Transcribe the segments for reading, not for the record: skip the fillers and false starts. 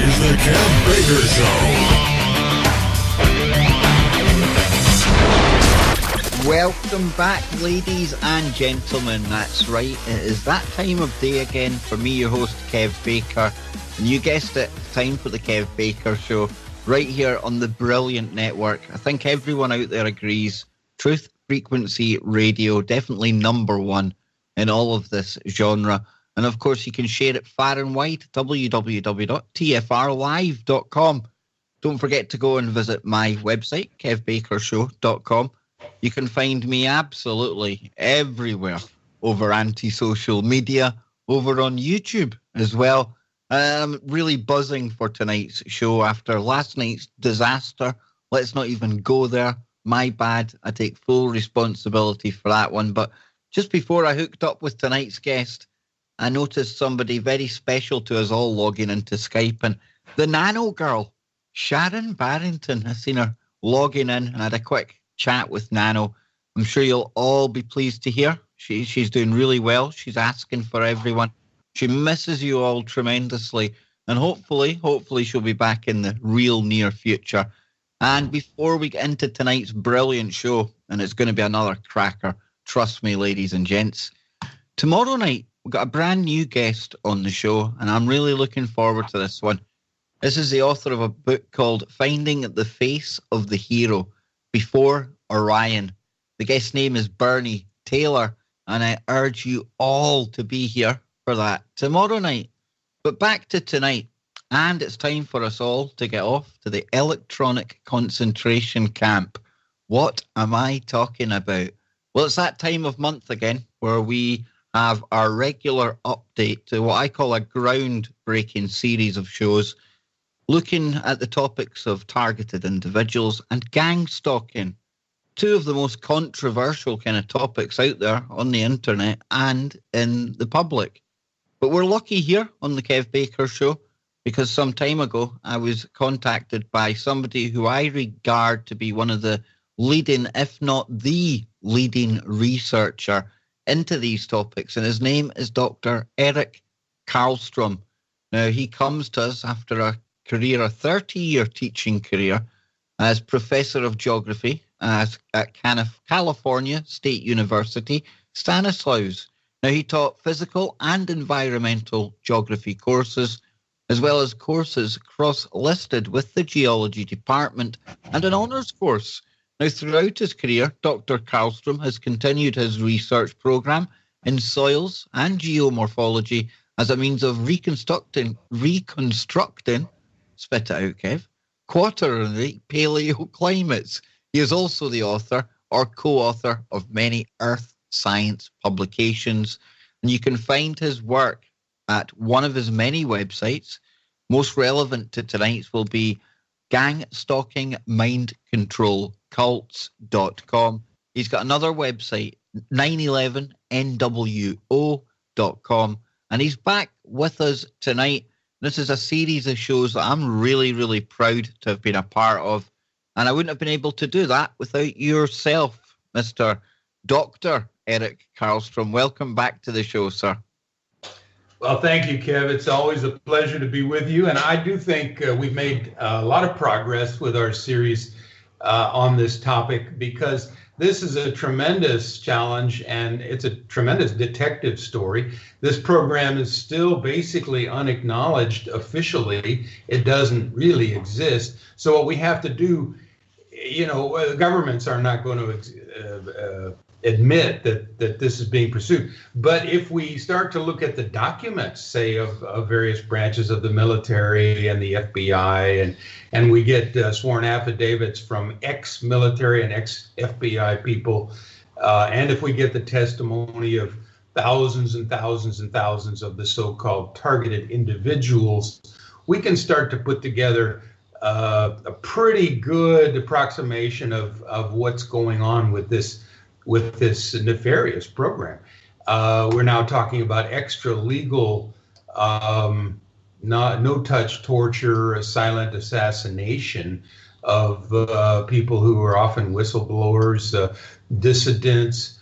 is the Kev Baker Show. Welcome back, ladies and gentlemen. That's right, it is that time of day again for me, your host, Kev Baker. And you guessed it, time for the Kev Baker Show, right here on the brilliant network. I think everyone out there agrees. Truth Frequency Radio, definitely number one in all of this genre. And of course, you can share it far and wide, www.tfrlive.com. Don't forget to go and visit my website, kevbakershow.com. You can find me absolutely everywhere over anti-social media, over on YouTube as well. I'm really buzzing for tonight's show after last night's disaster. Let's not even go there. My bad. I take full responsibility for that one. But just before I hooked up with tonight's guest, I noticed somebody very special to us all logging into Skype, and the Nano Girl, Sharon Barrington. I seen her logging in and had a quick chat with Nano. I'm sure you'll all be pleased to hear. She's doing really well. She's asking for everyone. She misses you all tremendously, and hopefully she'll be back in the real near future. And before we get into tonight's brilliant show, and it's going to be another cracker, trust me, ladies and gents, tomorrow night, we've got a brand new guest on the show, and I'm really looking forward to this one. This is the author of a book called Finding the Face of the Hero, Before Orion. The guest's name is Bernie Taylor, and I urge you all to be here for that tomorrow night. But back to tonight, and it's time for us all to get off to the electronic concentration camp. What am I talking about? Well, it's that time of month again where we have our regular update to what I call a groundbreaking series of shows looking at the topics of targeted individuals and gang stalking, two of the most controversial kind of topics out there on the internet and in the public. But we're lucky here on the Kev Baker Show because some time ago I was contacted by somebody who I regard to be one of the leading, if not the leading researcher into these topics, and his name is Dr. Eric Karlstrom. Now, he comes to us after a 30-year teaching career as Professor of Geography at California State University, Stanislaus. Now, he taught physical and environmental geography courses, as well as courses cross-listed with the geology department and an honours course. Now, throughout his career, Dr. Karlstrom has continued his research program in soils and geomorphology as a means of reconstructing, spit it out, Kev, quaternary paleoclimates. He is also the author or co-author of many earth science publications, and you can find his work at one of his many websites. Most relevant to tonight's will be Gang Stalking Mind Control Cults.com. He's got another website, 911nwo.com, and he's back with us tonight. This is a series of shows that I'm really, really proud to have been a part of, and I wouldn't have been able to do that without yourself, Mr. Dr. Eric Karlstrom. Welcome back to the show, sir. Well, thank you, Kev. It's always a pleasure to be with you, and I do think we've made a lot of progress with our series on this topic, because this is a tremendous challenge and it's a tremendous detective story. This program is still basically unacknowledged officially. It doesn't really exist. So what we have to do, governments are not going to admit that this is being pursued. But if we start to look at the documents, say, of various branches of the military and the FBI, and we get sworn affidavits from ex-military and ex-FBI people, and if we get the testimony of thousands and thousands and thousands of the so-called targeted individuals, we can start to put together a pretty good approximation of what's going on with this nefarious program. We're now talking about extra legal, no-touch torture, silent assassination of people who are often whistleblowers, dissidents,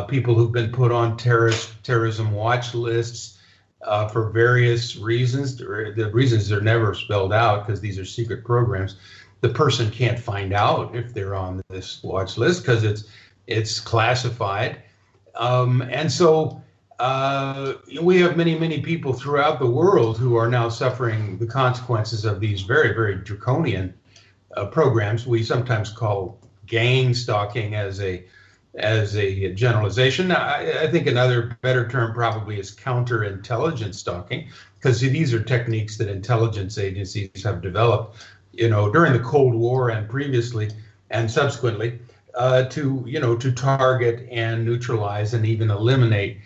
people who've been put on terrorism watch lists, for various reasons. The reasons are never spelled out because these are secret programs. The person can't find out if they're on this watch list because it's classified. And so we have many people throughout the world who are now suffering the consequences of these very, very draconian programs. We sometimes call gang stalking as a generalization. I think another better term probably is counterintelligence stalking, because these are techniques that intelligence agencies have developed, during the Cold War and previously and subsequently, to target and neutralize and even eliminate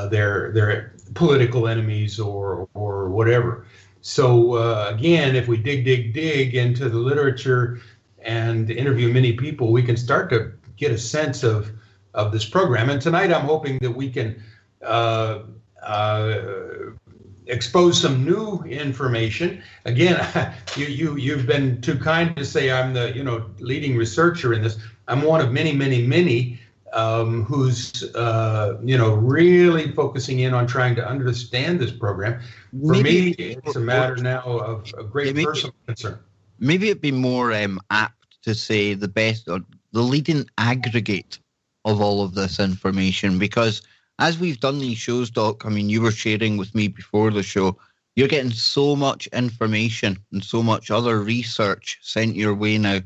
their political enemies or whatever. So again, if we dig into the literature and interview many people, we can start to get a sense of this program. And tonight I'm hoping that we can expose some new information. Again, you've been too kind to say I'm the leading researcher in this. I'm one of many who's really focusing in on trying to understand this program. For me, it's a matter now of great personal concern. Maybe it'd be more apt to say the best, or the leading aggregate of all of this information, because as we've done these shows, Doc, I mean, you were sharing with me before the show, you're getting so much information and so much other research sent your way now.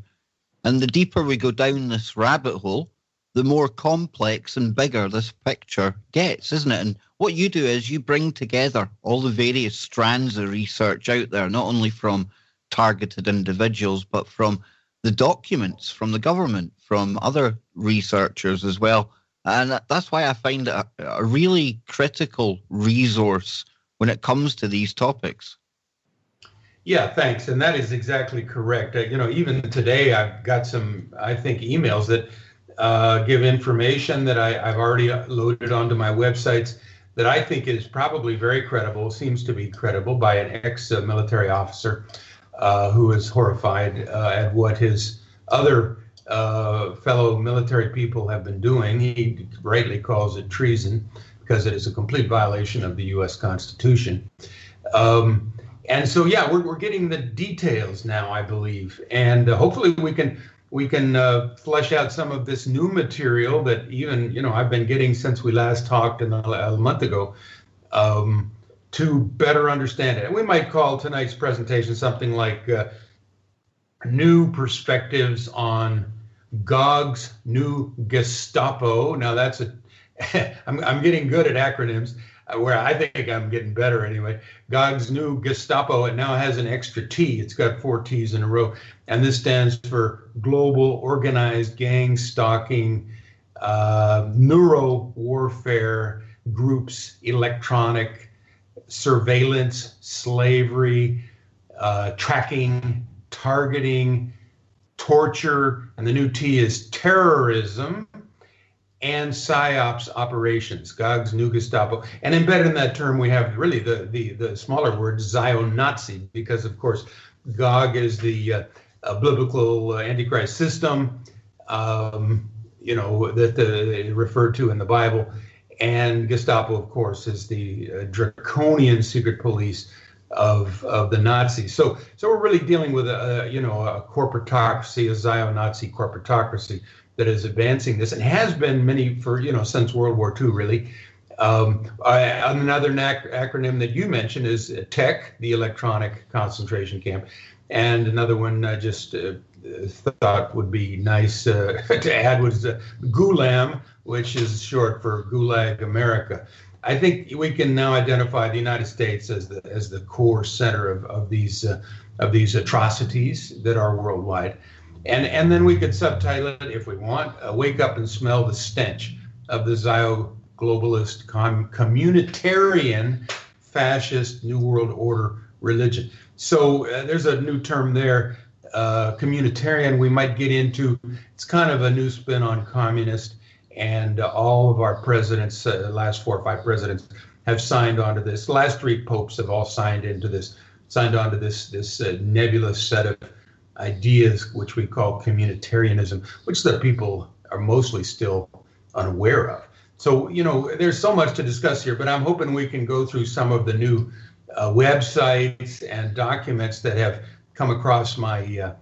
And the deeper we go down this rabbit hole, the more complex and bigger this picture gets, isn't it? And what you do is you bring together all the various strands of research out there, not only from targeted individuals, but from the documents, from the government, from other researchers as well. And that's why I find it a really critical resource when it comes to these topics. Yeah, thanks. And that is exactly correct. Even today, I've got some, I think, emails that give information that I've already loaded onto my websites that I think is probably very credible, seems to be credible, by an ex-military officer who is horrified at what his other fellow military people have been doing. He rightly calls it treason because it is a complete violation of the U.S. Constitution. And so, yeah, we're getting the details now, I believe, and hopefully we can flesh out some of this new material that even I've been getting since we last talked a month ago, to better understand it. And we might call tonight's presentation something like New Perspectives on Gog's New Gestapo. Now that's I'm getting good at acronyms, where I think I'm getting better anyway. Gog's New Gestapo, it now has an extra T. It's got 4 T's in a row. And this stands for Global Organized Gang Stalking, Neuro Warfare Groups, Electronic Surveillance, Slavery, Tracking, Targeting, Torture, and the new T is Terrorism, and PSYOPs operations, Gog's New Gestapo. And embedded in that term, we have really the smaller word, Zio-Nazi, because, of course, Gog is the biblical Antichrist system, that they refer to in the Bible. And Gestapo, of course, is the draconian secret police of the Nazis. So we're really dealing with a corporatocracy, a Zio-Nazi corporatocracy that is advancing this, and has been since World War II, really. Another acronym that you mentioned is TEC, the Electronic Concentration Camp, and another one I just thought would be nice to add was GULAM, which is short for Gulag America. I think we can now identify the United States as the core center of these atrocities that are worldwide. And then we could subtitle it, if we want, Wake Up and Smell the Stench of the Zio-Globalist Communitarian Fascist New World Order Religion. So there's a new term there, communitarian. We might get into, it's kind of a new spin on communist, and all of our presidents, the last 4 or 5 presidents, have signed onto this. The last 3 popes have all signed onto this nebulous set of ideas, which we call communitarianism, which the people are mostly still unaware of. So, there's so much to discuss here, but I'm hoping we can go through some of the new websites and documents that have come across my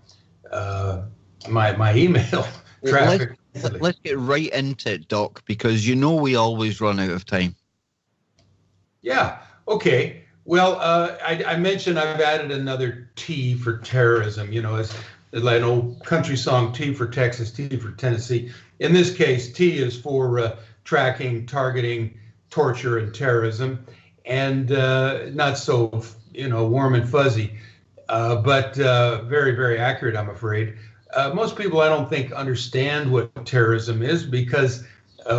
my email traffic. Let's get right into it, Doc, because we always run out of time. Yeah. Okay. Well, I mentioned I've added another T for terrorism, as like an old country song, T for Texas, T for Tennessee. In this case, T is for tracking, targeting, torture, and terrorism, and not so, warm and fuzzy, but very, very accurate, I'm afraid. Most people, I don't think, understand what terrorism is because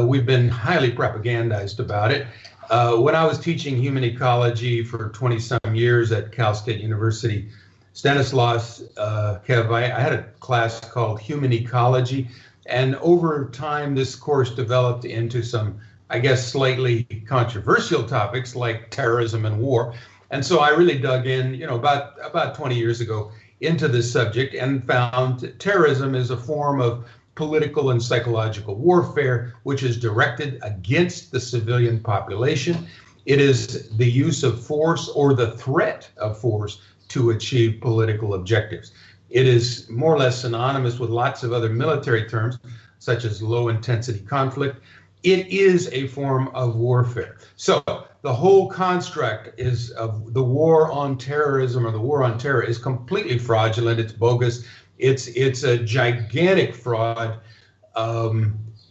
we've been highly propagandized about it. When I was teaching human ecology for 20-some years at Cal State University, Stanislaus, Kev, I had a class called Human Ecology, and over time this course developed into some, I guess, slightly controversial topics like terrorism and war. And so I really dug in, about 20 years ago into this subject and found terrorism is a form of political and psychological warfare, which is directed against the civilian population. It is the use of force or the threat of force to achieve political objectives. It is more or less synonymous with lots of other military terms, such as low-intensity conflict. It is a form of warfare. So the whole construct is of the war on terrorism or the war on terror is completely fraudulent. It's bogus. It's a gigantic fraud.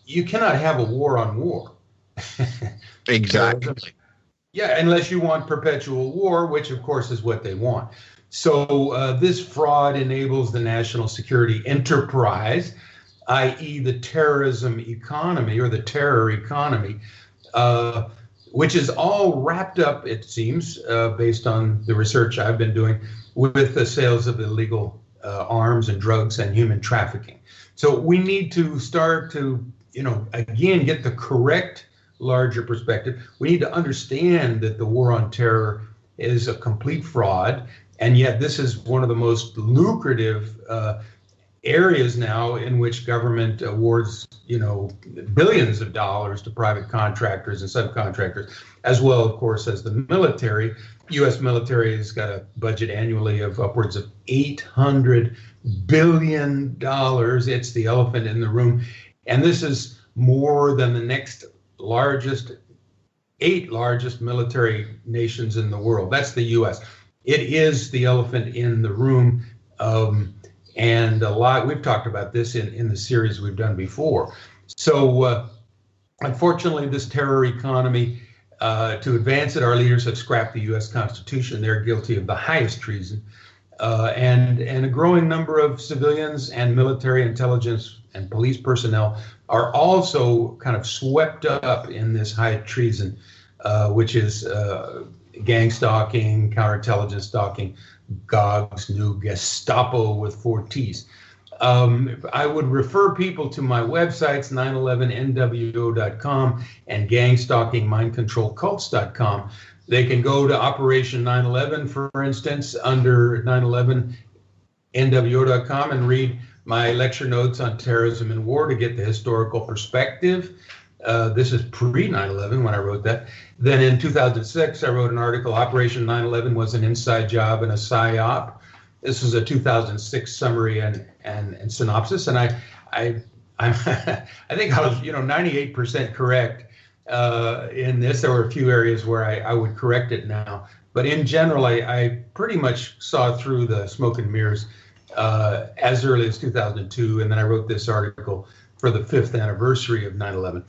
You cannot have a war on war. Exactly. Yeah, unless you want perpetual war, which of course is what they want. So this fraud enables the national security enterprise, i.e. the terrorism economy or the terror economy, which is all wrapped up, it seems, based on the research I've been doing, with the sales of illegal arms and drugs and human trafficking. So we need to start to, again, get the correct larger perspective. We need to understand that the war on terror is a complete fraud, and yet this is one of the most lucrative areas now in which government awards, billions of dollars to private contractors and subcontractors, as well, of course, as the military. U.S. military has got a budget annually of upwards of $800 billion. It's the elephant in the room. And this is more than the next eight largest military nations in the world. That's the U.S. It is the elephant in the room. And a lot, we've talked about this in the series we've done before. So unfortunately, this terror economy, to advance it, our leaders have scrapped the U.S. Constitution. They're guilty of the highest treason. And a growing number of civilians and military intelligence and police personnel are also kind of swept up in this high treason, which is gang stalking, counterintelligence stalking, GOG's new Gestapo with 4 T's. I would refer people to my websites, 911nwo.com and gangstalkingmindcontrolcults.com. They can go to Operation 9/11, for instance, under 911nwo.com and read my lecture notes on terrorism and war to get the historical perspective. This is pre-9/11 when I wrote that. Then in 2006, I wrote an article, Operation 9/11 was an inside job and a PSYOP. This is a 2006 summary and synopsis, and I think I was 98% correct in this. There were a few areas where I would correct it now, but in general, I pretty much saw through the smoke and mirrors as early as 2002, and then I wrote this article for the 5th anniversary of 9/11.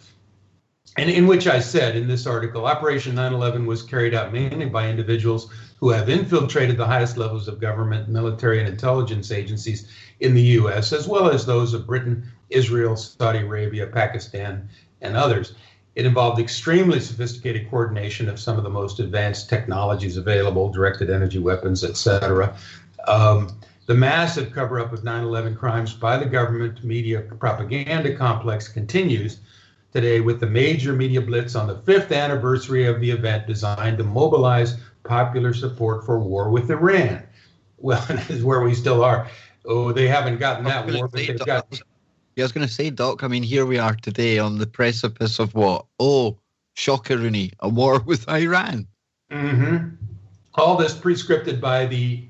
And in which I said in this article, Operation 9/11 was carried out mainly by individuals who have infiltrated the highest levels of government, military, and intelligence agencies in the U.S., as well as those of Britain, Israel, Saudi Arabia, Pakistan, and others. It involved extremely sophisticated coordination of some of the most advanced technologies available, directed energy weapons, etc. The massive cover-up of 9/11 crimes by the government media propaganda complex continues today with the major media blitz on the 5th anniversary of the event designed to mobilize popular support for war with Iran. Well, this is where we still are. Oh, they haven't gotten that war, but they've got... Yeah, I was going to say, Doc, I mean, here we are today on the precipice of what? Oh, shockeroonie, a war with Iran. Mm-hmm. All this prescripted by the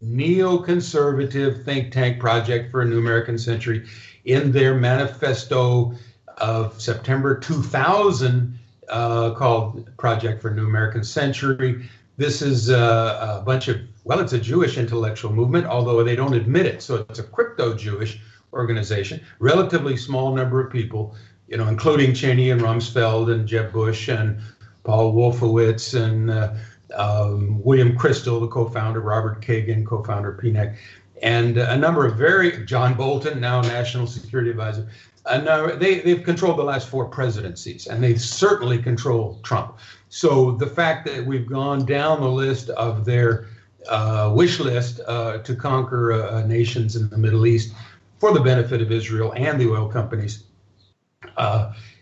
neoconservative think tank Project for a New American Century in their manifesto of September 2000 called Project for a New American Century. This is a bunch of, well, it's a Jewish intellectual movement, although they don't admit it. So it's a crypto-Jewish organization, relatively small number of people, you know, including Cheney and Rumsfeld and Jeb Bush and Paul Wolfowitz and William Crystal, the co-founder, Robert Kagan, co-founder of PNEC, and a number of John Bolton, now National Security Advisor. And they've controlled the last 4 presidencies, and they certainly control Trump. So the fact that we've gone down the list of their wish list to conquer nations in the Middle East for the benefit of Israel and the oil companies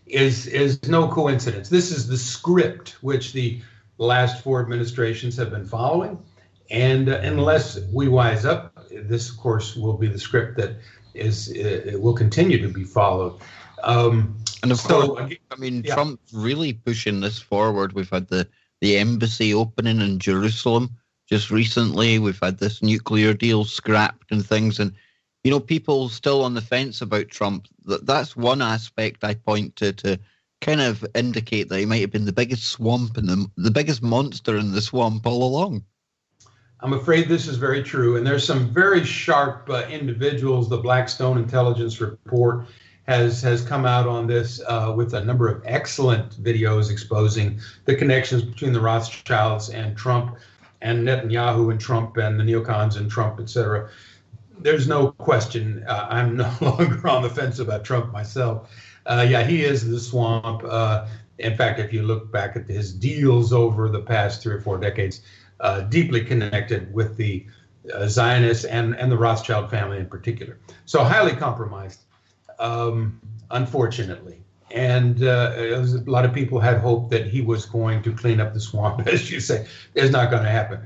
is no coincidence. This is the script which the last 4 administrations have been following. And unless we wise up, this, of course, will be the script that it will continue to be followed. And of course, I mean, yeah. Trump's really pushing this forward. We've had the embassy opening in Jerusalem just recently. We've had this nuclear deal scrapped and things. And, you know, people still on the fence about Trump. That's one aspect I point to kind of indicate that he might have been the biggest swamp in the biggest monster in the swamp all along. I'm afraid this is very true. And there's some very sharp individuals. The Blackstone Intelligence Report has come out on this with a number of excellent videos exposing the connections between the Rothschilds and Trump and Netanyahu and Trump and the neocons and Trump, et cetera. There's no question. I'm no longer on the fence about Trump myself. Yeah, he is the swamp. In fact, if you look back at his deals over the past 3 or 4 decades, deeply connected with the Zionists and the Rothschild family in particular. So highly compromised, unfortunately. And a lot of people had hoped that he was going to clean up the swamp, as you say. It's not going to happen.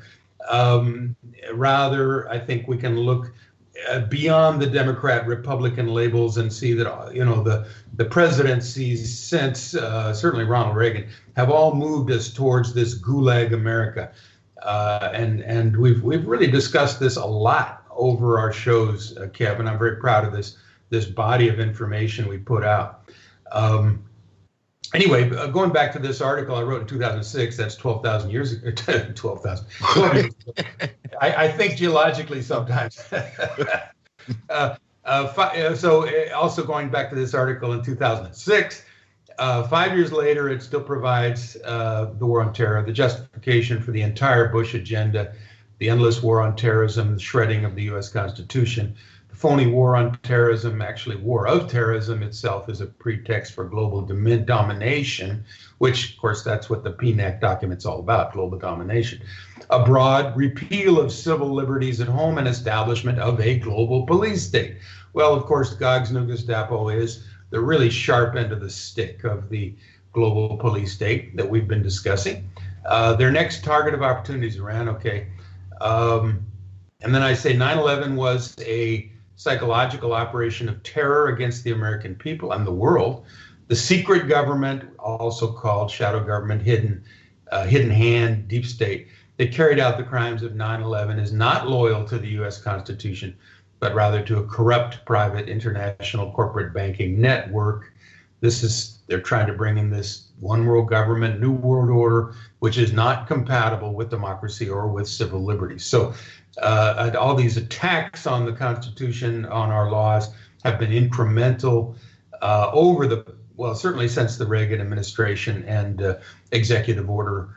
Rather, I think we can look beyond the Democrat-Republican labels and see that, you know, the presidencies since certainly Ronald Reagan have all moved us towards this gulag America. And we've really discussed this a lot over our shows, Kev, and I'm very proud of this body of information we put out. Anyway, going back to this article I wrote in 2006, that's 12,000 years ago, 12,000. I think geologically sometimes. So also going back to this article in 2006, 5 years later, it still provides the war on terror, the justification for the entire Bush agenda, the endless war on terrorism, the shredding of the U.S. Constitution, the phony war on terrorism, actually war of terrorism itself is a pretext for global domination, which, of course, that's what the PNEC document's all about, global domination. Abroad, repeal of civil liberties at home and establishment of a global police state. Well, of course, Gog's new Gestapo is the really sharp end of the stick of the global police state that we've been discussing. Their next target of opportunities, Iran, okay. And then I say 9/11 was a psychological operation of terror against the American people and the world. The secret government, also called shadow government, hidden hand, deep state, that carried out the crimes of 9/11 is not loyal to the U.S. Constitution, but rather to a corrupt private international corporate banking network. They're trying to bring in this one world government, new world order, which is not compatible with democracy or with civil liberties. So all these attacks on the Constitution, on our laws, have been incremental certainly since the Reagan administration and Executive Order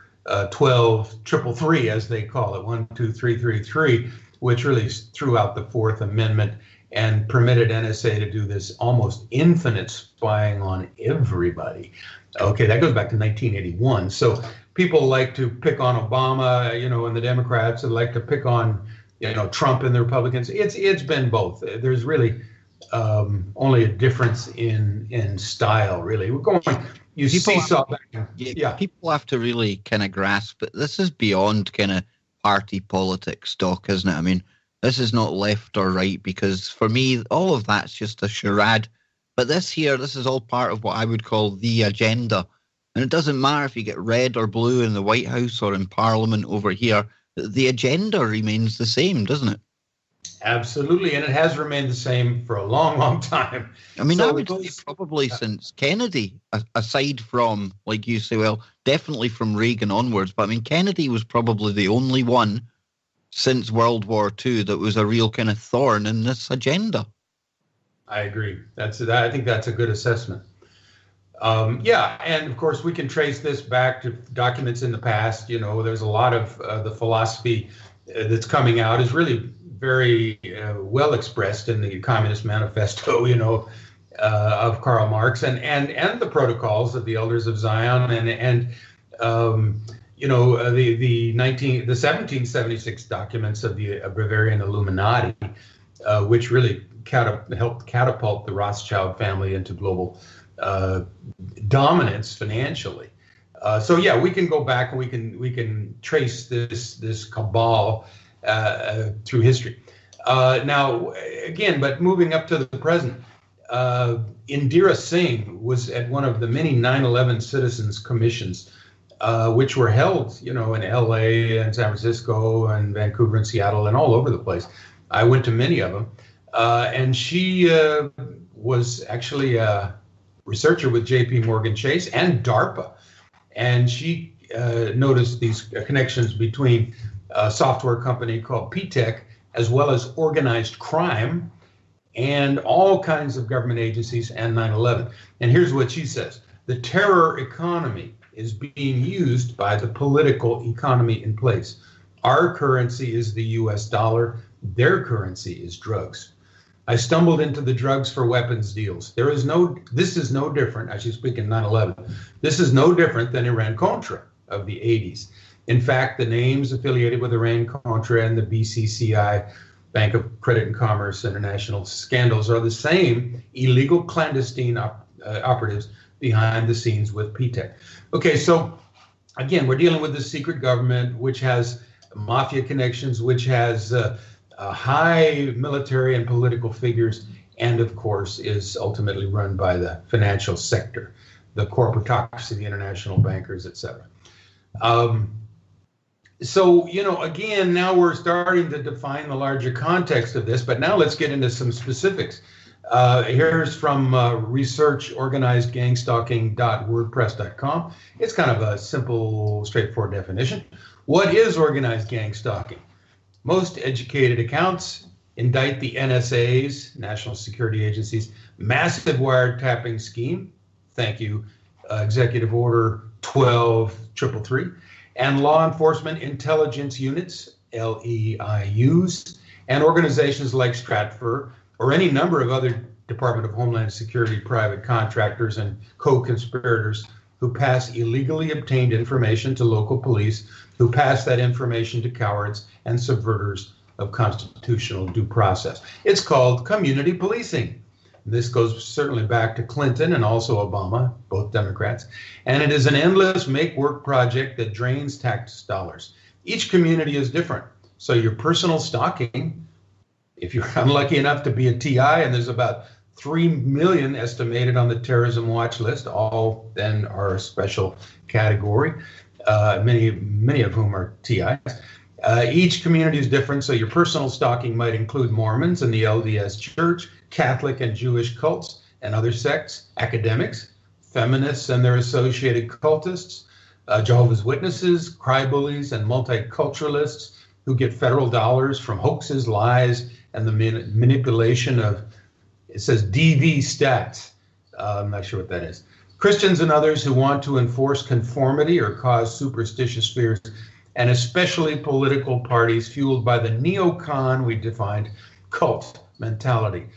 12333, as they call it, 12333, which really threw out the Fourth Amendment and permitted NSA to do this almost infinite spying on everybody. Okay, that goes back to 1981. So people like to pick on Obama, you know, and the Democrats, and like to pick on, you know, Trump and the Republicans. It's been both. There's really only a difference in style, really. We're going. You seesaw back. Yeah, people have to really kind of grasp that this is beyond kind of party politics, Doc, isn't it? I mean, this is not left or right, because for me, all of that's just a charade But this is all part of what I would call the agenda. And it doesn't matter if you get red or blue in the White House or in Parliament over here. The agenda remains the same, doesn't it? Absolutely, and it has remained the same for a long, long time. I mean, So I would say probably since Kennedy, aside from, like you say, well, definitely from Reagan onwards. But I mean, Kennedy was probably the only one since World War II that was a real kind of thorn in this agenda. I agree. I think that's a good assessment. Yeah, and of course we can trace this back to documents in the past. You know, there's a lot of the philosophy that's coming out is really very well expressed in the Communist Manifesto, you know, of Karl Marx and the protocols of the Elders of Zion and you know, the 1776 documents of the Bavarian Illuminati, which really helped catapult the Rothschild family into global dominance financially. So yeah, we can go back and we can trace this cabal through history. Now, again, but moving up to the present, Indira Singh was at one of the many 9/11 citizens commissions, which were held, you know, in LA and San Francisco and Vancouver and Seattle and all over the place. I went to many of them. And she was actually a researcher with J.P. Morgan Chase and DARPA. And she noticed these connections between a software company called P-Tech, as well as organized crime and all kinds of government agencies and 9/11. And here's what she says. The terror economy is being used by the political economy in place. Our currency is the US dollar. Their currency is drugs. I stumbled into the drugs for weapons deals. This is no different, I should speak in 9/11. This is no different than Iran-Contra of the 80s. In fact, the names affiliated with Iran-Contra and the BCCI, Bank of Credit and Commerce International scandals are the same illegal clandestine operatives behind the scenes with P-Tech. Okay, so again, we're dealing with the secret government, which has mafia connections, which has high military and political figures, and of course is ultimately run by the financial sector, the corporatocracy, the international bankers, etc. So, you know, again, now we're starting to define the larger context of this, but now let's get into some specifics. Here's from researchorganizedgangstalking.wordpress.com. It's kind of a simple, straightforward definition. What is organized gang stalking? Most educated accounts indict the NSA's, National Security Agency's, massive wiretapping scheme. Thank you, Executive Order 12333, and law enforcement intelligence units, LEIUs, and organizations like Stratfor or any number of other Department of Homeland Security private contractors and co-conspirators who pass illegally obtained information to local police, who pass that information to cowards and subverters of constitutional due process. It's called community policing. This goes certainly back to Clinton and also Obama, both Democrats. And it is an endless make-work project that drains tax dollars. Each community is different. So your personal stalking, if you're unlucky enough to be a TI, and there's about 3 million estimated on the terrorism watch list, all then are a special category, many of whom are TIs. Each community is different, so your personal stalking might include Mormons and the LDS Church, Catholic and Jewish cults and other sects, academics, feminists and their associated cultists, Jehovah's Witnesses, cry bullies, and multiculturalists who get federal dollars from hoaxes, lies, and the manipulation of, it says DV stats. I'm not sure what that is. Christians and others who want to enforce conformity or cause superstitious fears, and especially political parties fueled by the neocon, we defined, cult mentality.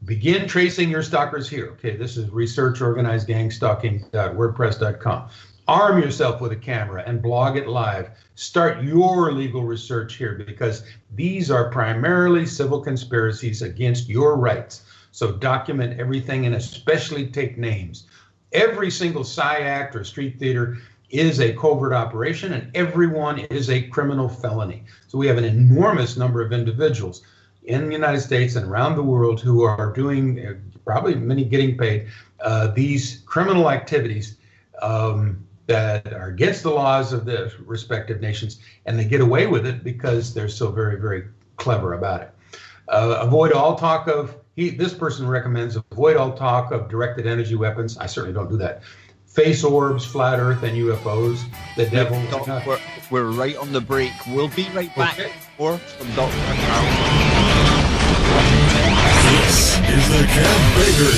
Begin tracing your stalkers here. Okay, this is researchorganizedgangstalking.wordpress.com. Arm yourself with a camera and blog it live. Start your legal research here because these are primarily civil conspiracies against your rights. So document everything and especially take names. Every single PSY or street theater is a covert operation and everyone is a criminal felony. So we have an enormous number of individuals in the United States and around the world who are doing probably many getting paid, these criminal activities that are against the laws of the respective nations, and they get away with it because they're so very, very clever about it. Avoid all talk of, this person recommends avoid all talk of directed energy weapons. I certainly don't do that. Face orbs, flat earth, and UFOs. The devil. We're right on the break. We'll be right back. Okay. More from Dr. Karlstrom. This is the Kev Baker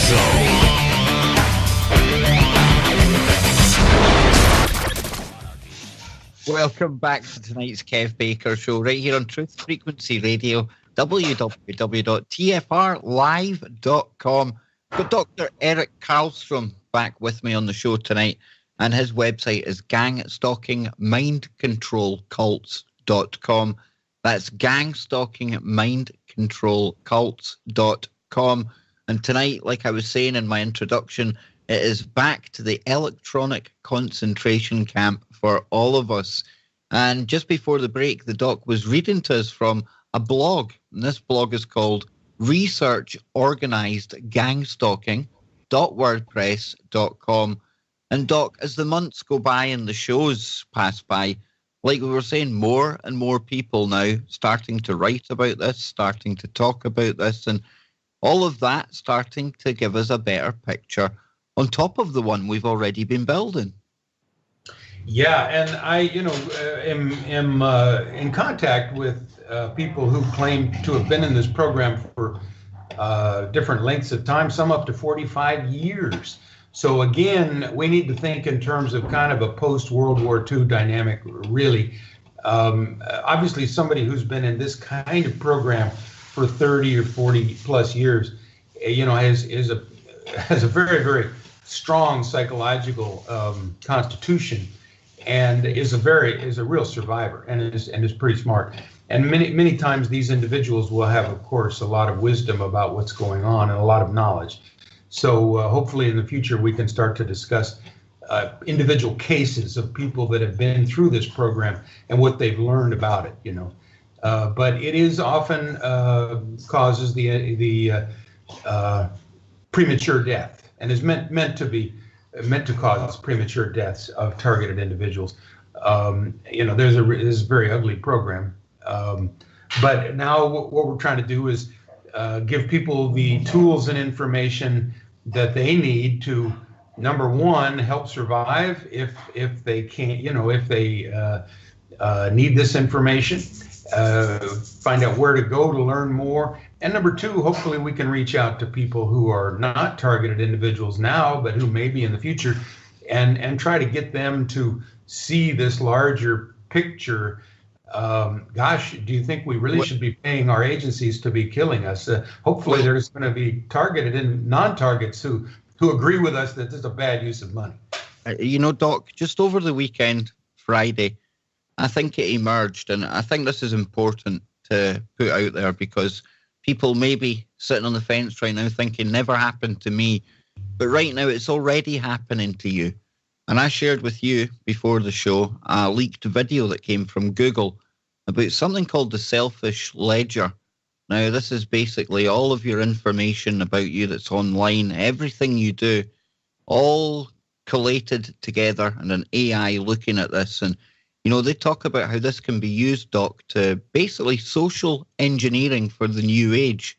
Show. Welcome back to tonight's Kev Baker Show, right here on Truth Frequency Radio, www.tfrlive.com. Got Dr. Eric Karlstrom back with me on the show tonight, and his website is gangstalkingmindcontrolcults.com. That's gangstalkingmindcontrolcults.com. And tonight, like I was saying in my introduction, it is back to the electronic concentration camp for all of us. And just before the break, the doc was reading to us from a blog. And this blog is called researchorganizedgangstalking.wordpress.com. And doc, as the months go by and the shows pass by, like we were saying, more and more people now starting to write about this, starting to talk about this, and all of that starting to give us a better picture on top of the one we've already been building. Yeah, and I, am in contact with people who claim to have been in this program for different lengths of time, some up to 45 years. So again, we need to think in terms of kind of a post-World War II dynamic, really. Obviously, somebody who's been in this kind of program for 30 or 40 plus years, has a very, very strong psychological constitution, and is a real survivor, and is pretty smart. And many times these individuals will have, of course, a lot of wisdom about what's going on and a lot of knowledge. So hopefully in the future we can start to discuss individual cases of people that have been through this program and what they've learned about it. But it is often causes the premature death, and is meant to cause premature deaths of targeted individuals. This is a very ugly program. But now what we're trying to do is give people the tools and information that they need to, number one, help survive if they can't, if they need this information, find out where to go to learn more. And number two, hopefully we can reach out to people who are not targeted individuals now, but who may be in the future, and try to get them to see this larger picture. Gosh, do you think we really should be paying our agencies to be killing us? Hopefully there's going to be targeted and non-targets who agree with us that this is a bad use of money. Doc, just over the weekend, Friday, I think it emerged, and I think this is important to put out there, because people may be sitting on the fence right now thinking, never happened to me. But right now it's already happening to you. And I shared with you before the show a leaked video that came from Google about something called the selfish ledger. Now, this is basically all of your information about you that's online, everything you do, all collated together, and an AI looking at this. And, they talk about how this can be used, Doc, to basically social engineering for the new age.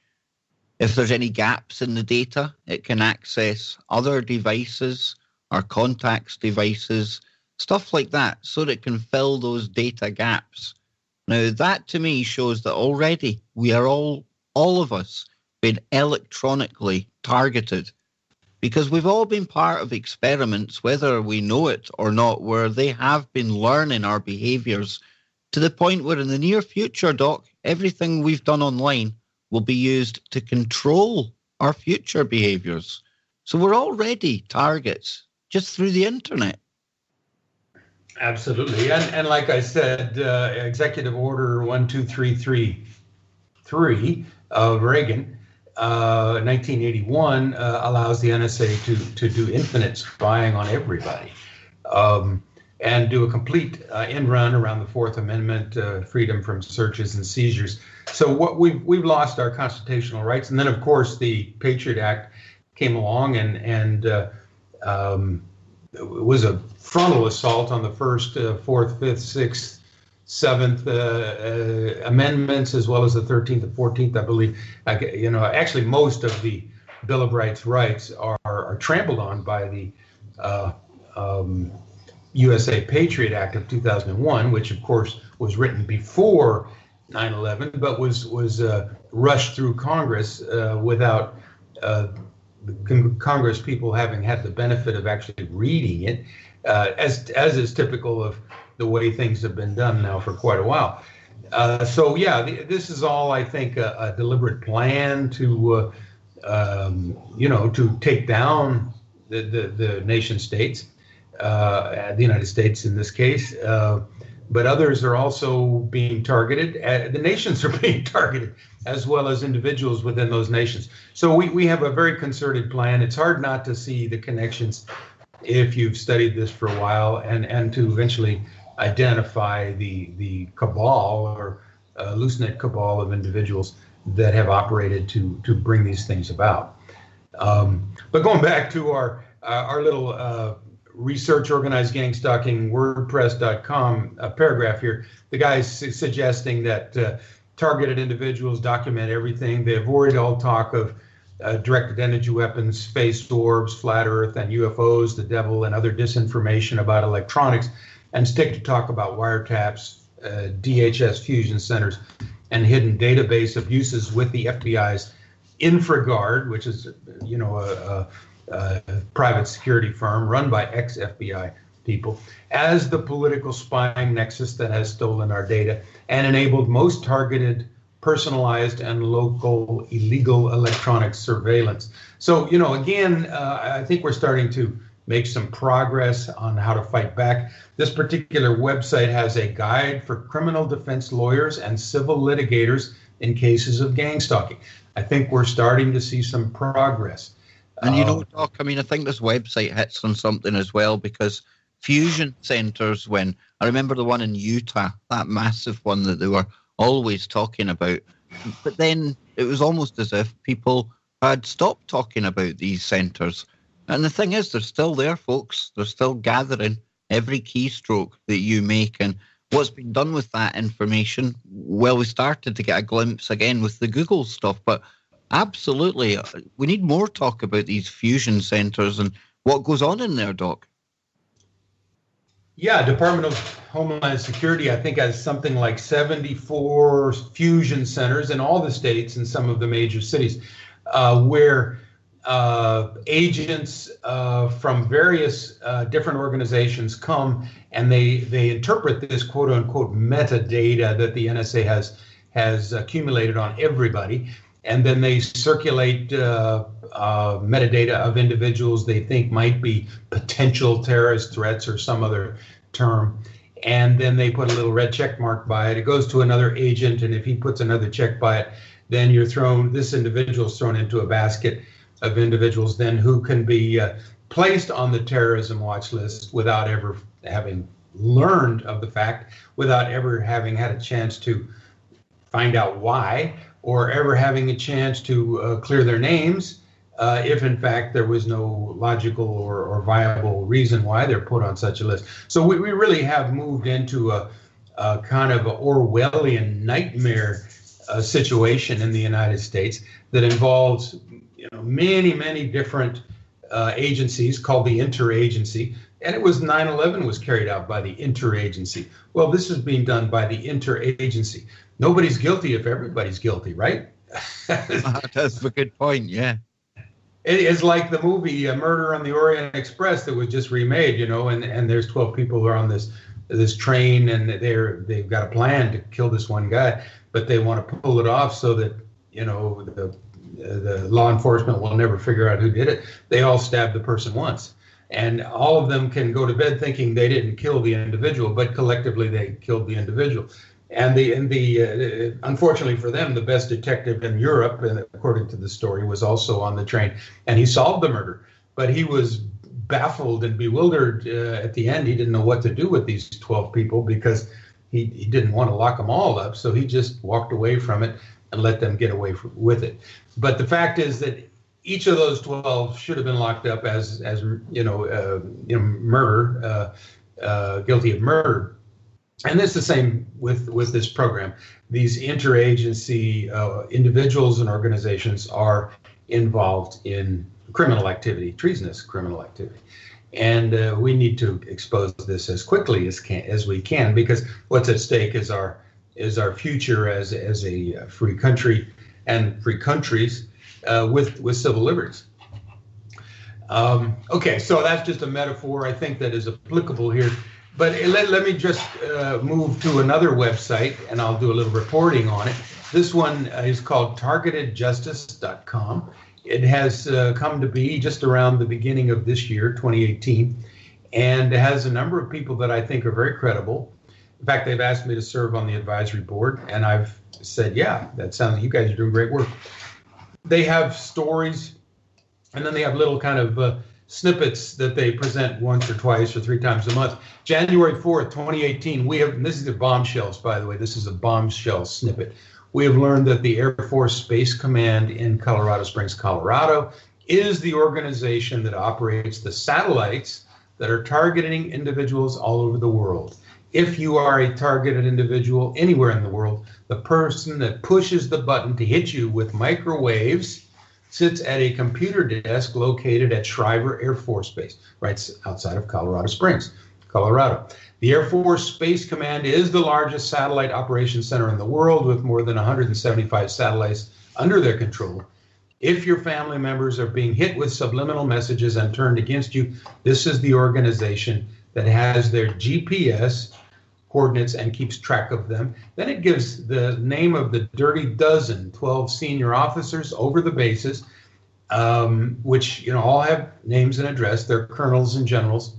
If there's any gaps in the data, it can access other devices or contacts devices, stuff like that, so that it can fill those data gaps. Now, that to me shows that already we are all of us been electronically targeted, because we've all been part of experiments, whether we know it or not, where they have been learning our behaviors to the point where in the near future, Doc, everything we've done online will be used to control our future behaviors. So we're already targets just through the internet. Absolutely. And like I said, Executive Order 12333 of Reagan, 1981, allows the NSA to do infinite spying on everybody, and do a complete end run around the Fourth Amendment, freedom from searches and seizures. So what we've lost our constitutional rights. And then, of course, the Patriot Act came along and it was a frontal assault on the first, fourth, fifth, sixth, seventh amendments, as well as the 13th and 14th, I believe. Actually, most of the Bill of rights are trampled on by the USA Patriot Act of 2001, which of course was written before 9/11, but was rushed through Congress without Congress people having had the benefit of actually reading it, as is typical of the way things have been done now for quite a while. So yeah, this is all, I think, a deliberate plan to to take down the nation states, the United States in this case. But others are also being targeted. The nations are being targeted, as well as individuals within those nations. So we have a very concerted plan. It's hard not to see the connections if you've studied this for a while, and to eventually identify the cabal or loose-knit cabal of individuals that have operated to bring these things about. But going back to our little research organized gang stalking WordPress.com paragraph here, the guy's suggesting that targeted individuals document everything. They avoid all talk of directed energy weapons, space orbs, flat earth, and UFOs, the devil, and other disinformation about electronics, and stick to talk about wiretaps, DHS fusion centers, and hidden database abuses with the FBI's InfraGard, which is, a private security firm run by ex-FBI people, as the political spying nexus that has stolen our data and enabled most targeted, personalized, and local illegal electronic surveillance. So, again, I think we're starting to make some progress on how to fight back. This particular website has a guide for criminal defense lawyers and civil litigators in cases of gang stalking. I think we're starting to see some progress. And Doc, I think this website hits on something as well, because fusion centers, when I remember the one in Utah, that massive one that they were always talking about, but then it was almost as if people had stopped talking about these centers. And the thing is, they're still there, folks. They're still gathering every keystroke that you make. And what's been done with that information? Well, we started to get a glimpse again with the Google stuff, but absolutely, we need more talk about these fusion centers and what goes on in there, Doc. Yeah, Department of Homeland Security, I think, has something like 74 fusion centers in all the states and some of the major cities, where agents from various different organizations come and they interpret this quote unquote metadata that the NSA has accumulated on everybody. And then they circulate metadata of individuals they think might be potential terrorist threats or some other term. And then they put a little red check mark by it. It goes to another agent, and if he puts another check by it, then this individual's thrown into a basket of individuals then who can be placed on the terrorism watch list without ever having learned of the fact, without ever having had a chance to find out why, or ever having a chance to clear their names, if in fact there was no logical or viable reason why they're put on such a list. So we really have moved into a kind of Orwellian nightmare situation in the United States that involves many different agencies called the interagency. And it was 9/11 was carried out by the interagency. Well, this is being done by the interagency. Nobody's guilty if everybody's guilty, right? That's a good point, yeah. It is like the movie Murder on the Orient Express that was just remade, and there's 12 people who are on this train, and they've got a plan to kill this one guy, but they want to pull it off so that, the law enforcement will never figure out who did it. They all stabbed the person once. And all of them can go to bed thinking they didn't kill the individual, but collectively they killed the individual. And unfortunately for them, the best detective in Europe, and according to the story, was also on the train, and he solved the murder. But he was baffled and bewildered at the end. He didn't know what to do with these 12 people because he didn't want to lock them all up. So he just walked away from it and let them get away with it. But the fact is that each of those 12 should have been locked up as murder, guilty of murder. And it's the same with this program. These interagency individuals and organizations are involved in criminal activity, treasonous criminal activity. And we need to expose this as quickly as we can, because what's at stake is our future as a free country and free countries with civil liberties. Okay, so that's just a metaphor I think that is applicable here. But let me just move to another website, and I'll do a little reporting on it. This one is called targetedjustice.com. It has come to be just around the beginning of this year, 2018, and it has a number of people that I think are very credible. In fact, they've asked me to serve on the advisory board, and I've said, yeah, that sounds, you guys are doing great work. They have stories, and then they have little kind of snippets that they present once or twice or 3 times a month. January 4th, 2018, we have, and this is the bombshells, by the way, this is a bombshell snippet. We have learned that the Air Force Space Command in Colorado Springs, Colorado, is the organization that operates the satellites that are targeting individuals all over the world. If you are a targeted individual anywhere in the world, the person that pushes the button to hit you with microwaves sits at a computer desk located at Shriver Air Force Base, right outside of Colorado Springs, Colorado. The Air Force Space Command is the largest satellite operations center in the world, with more than 175 satellites under their control. If your family members are being hit with subliminal messages and turned against you, this is the organization that has their GPS coordinates and keeps track of them. Then it gives the name of the dirty dozen, 12 senior officers over the bases, which all have names and address. They're colonels and generals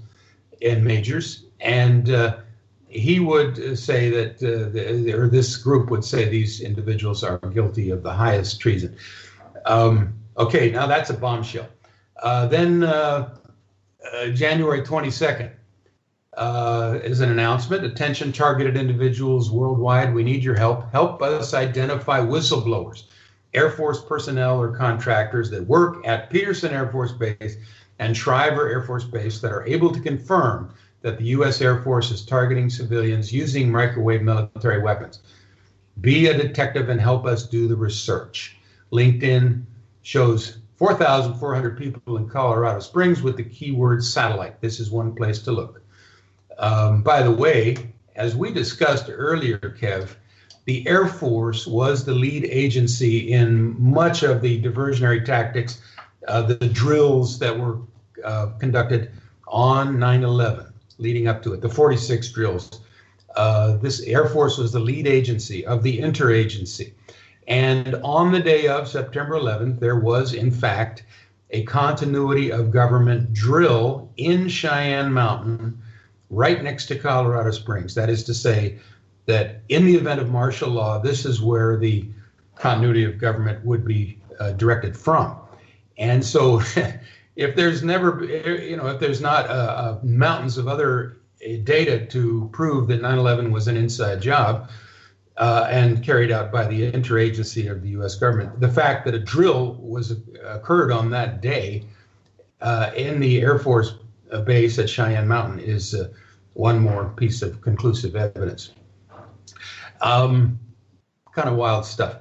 and majors. And he would say that, or this group would say, these individuals are guilty of the highest treason. Okay, now that's a bombshell. Then January 22nd is an announcement. Attention, targeted individuals worldwide, we need your help. Help us identify whistleblowers, Air Force personnel or contractors that work at Peterson Air Force Base and Shriver Air Force Base that are able to confirm that the U.S. Air Force is targeting civilians using microwave military weapons. Be a detective and help us do the research. LinkedIn shows 4,400 people in Colorado Springs with the keyword satellite. This is one place to look. By the way, as we discussed earlier, Kev, the Air Force was the lead agency in much of the diversionary tactics, the drills that were conducted on 9/11. Leading up to it, the 46 drills. This Air Force was the lead agency of the interagency. And on the day of September 11th, there was, in fact, a continuity of government drill in Cheyenne Mountain, right next to Colorado Springs. That is to say that in the event of martial law, this is where the continuity of government would be directed from. And so if there's never, if there's not mountains of other data to prove that 9/11 was an inside job and carried out by the interagency of the U.S. government, the fact that a drill occurred on that day in the Air Force base at Cheyenne Mountain is one more piece of conclusive evidence. Kind of wild stuff.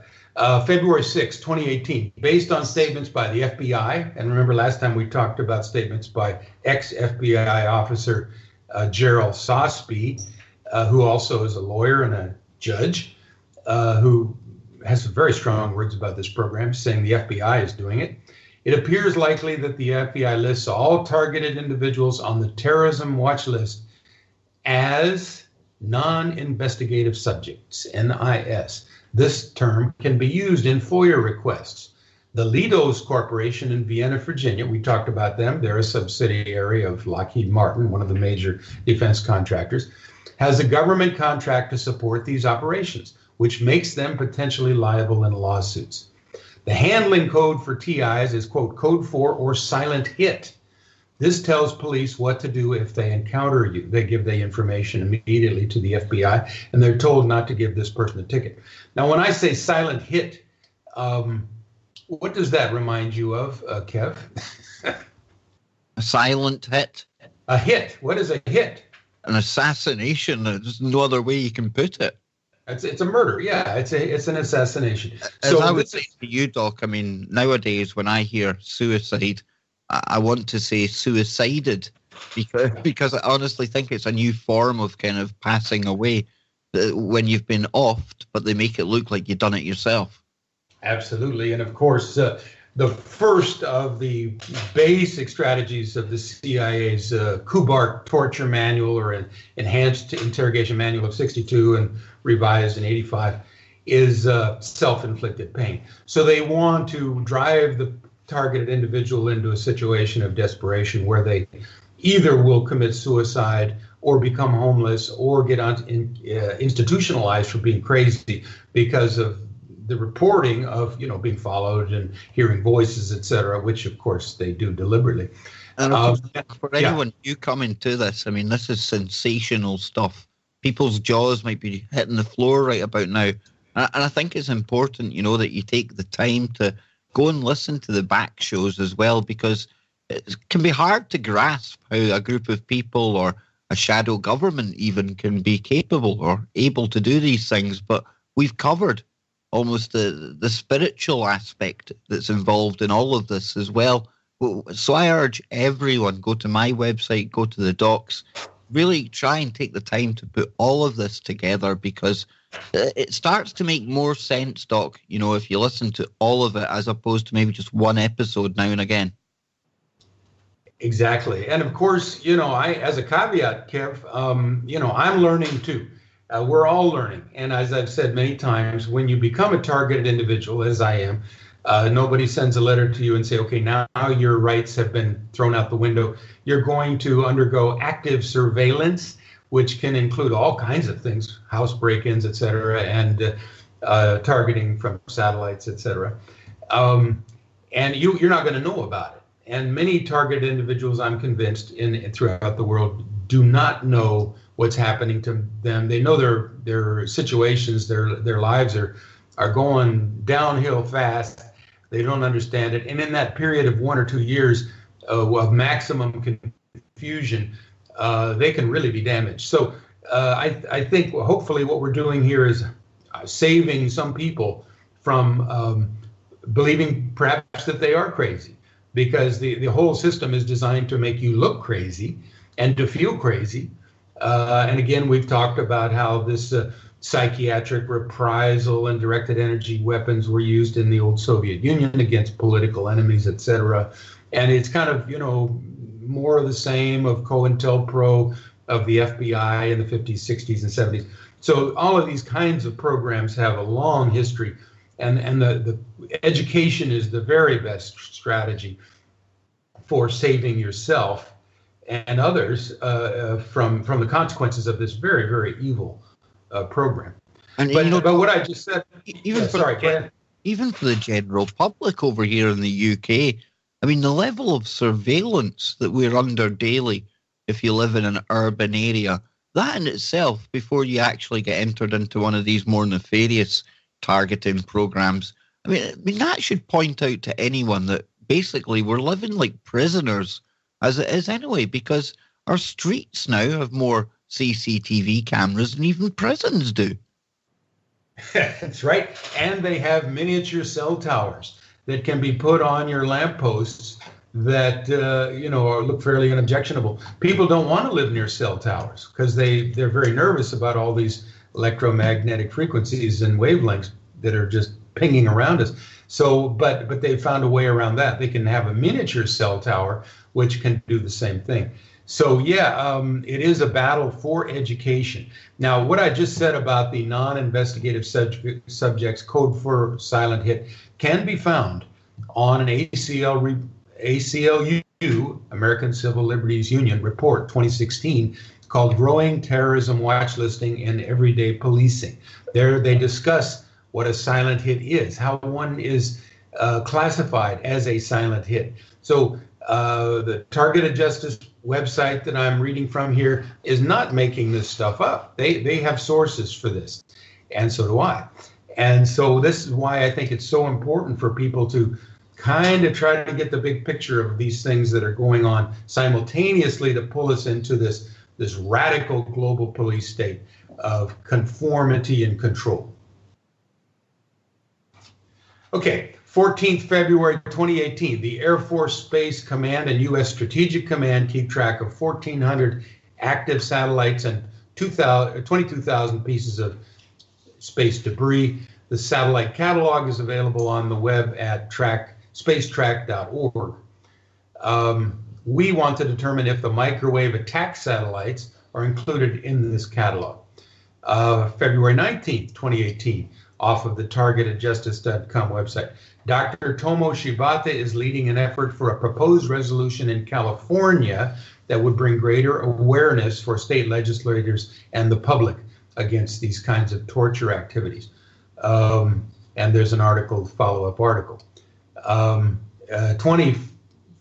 February 6, 2018, based on statements by the FBI, and remember last time we talked about statements by ex-FBI officer Gerald Sosby, who also is a lawyer and a judge, who has some very strong words about this program, saying the FBI is doing it. It appears likely that the FBI lists all targeted individuals on the terrorism watch list as non-investigative subjects, NIS. This term can be used in FOIA requests. The Leidos Corporation in Vienna, Virginia, we talked about them. They're a subsidiary of Lockheed Martin, one of the major defense contractors, has a government contract to support these operations, which makes them potentially liable in lawsuits. The handling code for TIs is, quote, code 4 or silent hit. This tells police what to do if they encounter you. They give the information immediately to the FBI, and they're told not to give this person a ticket. Now, when I say silent hit, What does that remind you of, Kev? A silent hit. A hit. What is a hit? An assassination. There's no other way you can put it. It's a murder. Yeah, it's an assassination. As I would say to you, Doc, I mean, nowadays when I hear suicide, I want to say suicided, because I honestly think it's a new form of kind of passing away when you've been offed, but they make it look like you've done it yourself. Absolutely. And of course, the first of the basic strategies of the CIA's Kubar torture manual, or enhanced interrogation manual of 62 and revised in 85, is self-inflicted pain. So they want to drive the targeted individual into a situation of desperation where they either will commit suicide or become homeless or get institutionalized for being crazy because of the reporting of, being followed and hearing voices, etc., which of course they do deliberately. And for anyone new coming to this, I mean, this is sensational stuff. People's jaws might be hitting the floor right about now. And I think it's important, that you take the time to go and listen to the back shows as well, because it can be hard to grasp how a group of people or a shadow government even can be capable or able to do these things. But we've covered almost the spiritual aspect that's involved in all of this as well. So I urge everyone, go to my website, go to the docs, really try and take the time to put all of this together, because it starts to make more sense, Doc, if you listen to all of it as opposed to maybe just one episode now and again. Exactly. And of course, I, as a caveat, Kev, I'm learning too. We're all learning. And as I've said many times, when you become a targeted individual, as I am, nobody sends a letter to you and say, okay, now your rights have been thrown out the window. You're going to undergo active surveillance, which can include all kinds of things, house break-ins, et cetera, and targeting from satellites, et cetera. And you're not going to know about it. And many targeted individuals, I'm convinced, throughout the world, do not know what's happening to them. They know their situations, their lives are going downhill fast. They don't understand it. And in that period of 1 or 2 years of maximum confusion, they can really be damaged. So I think hopefully what we're doing here is saving some people from believing perhaps that they are crazy, because the whole system is designed to make you look crazy and to feel crazy. And again, we've talked about how this psychiatric reprisal and directed energy weapons were used in the old Soviet Union against political enemies, et cetera. And it's kind of, more of the same of COINTELPRO, of the FBI in the 50s, 60s, and 70s. So all of these kinds of programs have a long history, and the education is the very best strategy for saving yourself and others from the consequences of this very, very evil program. And but what I just said, even for the general public over here in the UK, I mean, the level of surveillance that we're under daily, if you live in an urban area, that in itself, before you actually get entered into one of these more nefarious targeting programs, I mean that should point out to anyone that basically we're living like prisoners as it is anyway, because our streets now have more CCTV cameras than even prisons do. That's right. And they have miniature cell towers that can be put on your lampposts that, look fairly unobjectionable. People don't want to live near cell towers because they're very nervous about all these electromagnetic frequencies and wavelengths that are just pinging around us. So, but they found a way around that. They can have a miniature cell tower, which can do the same thing. So it is a battle for education. Now, what I just said about the non-investigative subjects code for silent hit can be found on an ACLU, American Civil Liberties Union report 2016, called Growing Terrorism Watchlisting and Everyday Policing. There they discuss what a silent hit is, how one is classified as a silent hit. So the Targeted Justice website that I'm reading from here is not making this stuff up. They have sources for this, and so do I. And so this is why I think it's so important for people to kind of try to get the big picture of these things that are going on simultaneously to pull us into this radical global police state of conformity and control. Okay, 14th February 2018, the Air Force Space Command and U.S. Strategic Command keep track of 1,400 active satellites and 22,000 pieces of space debris. The satellite catalog is available on the web at spacetrack.org. We want to determine if the microwave attack satellites are included in this catalog. February 19th, 2018, off of the targetedjustice.com website. Dr. Tomo Shibata is leading an effort for a proposed resolution in California that would bring greater awareness for state legislators and the public against these kinds of torture activities. And there's an article, follow-up article. 20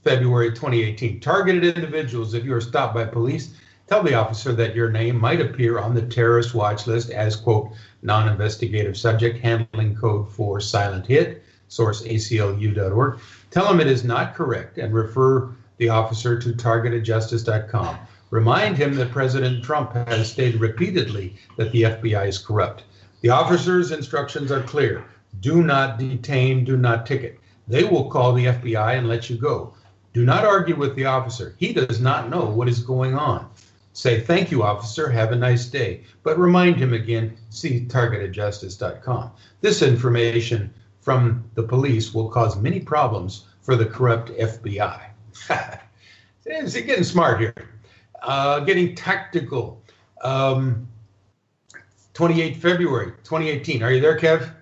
February 2018, targeted individuals, if you are stopped by police, tell the officer that your name might appear on the terrorist watch list as, quote, non-investigative subject, handling code for silent hit, source aclu.org. Tell him it is not correct and refer the officer to targetedjustice.com. Remind him that President Trump has stated repeatedly that the FBI is corrupt. The officer's instructions are clear. Do not detain, do not ticket. They will call the FBI and let you go. Do not argue with the officer. He does not know what is going on. Say, thank you, officer, have a nice day. But remind him again, see targetedjustice.com. This information from the police will cause many problems for the corrupt FBI. It's getting smart here. Getting tactical. 28 February 2018. Are you there, Kev?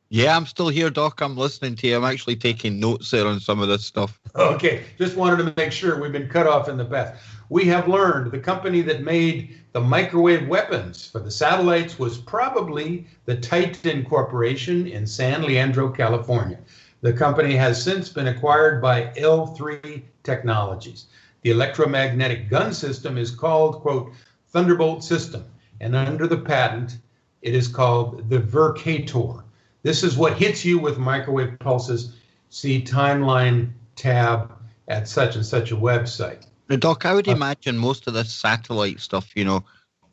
Yeah, I'm still here, Doc. I'm listening to you. I'm actually taking notes there on some of this stuff. Okay, just wanted to make sure we've been cut off in the past. We have learned the company that made the microwave weapons for the satellites was probably the Titan Corporation in San Leandro, California. The company has since been acquired by L3 Technologies. The electromagnetic gun system is called, quote, Thunderbolt system, and under the patent, it is called the Vercator. This is what hits you with microwave pulses. See timeline tab at such and such a website. Now, Doc, I would imagine most of this satellite stuff, you know,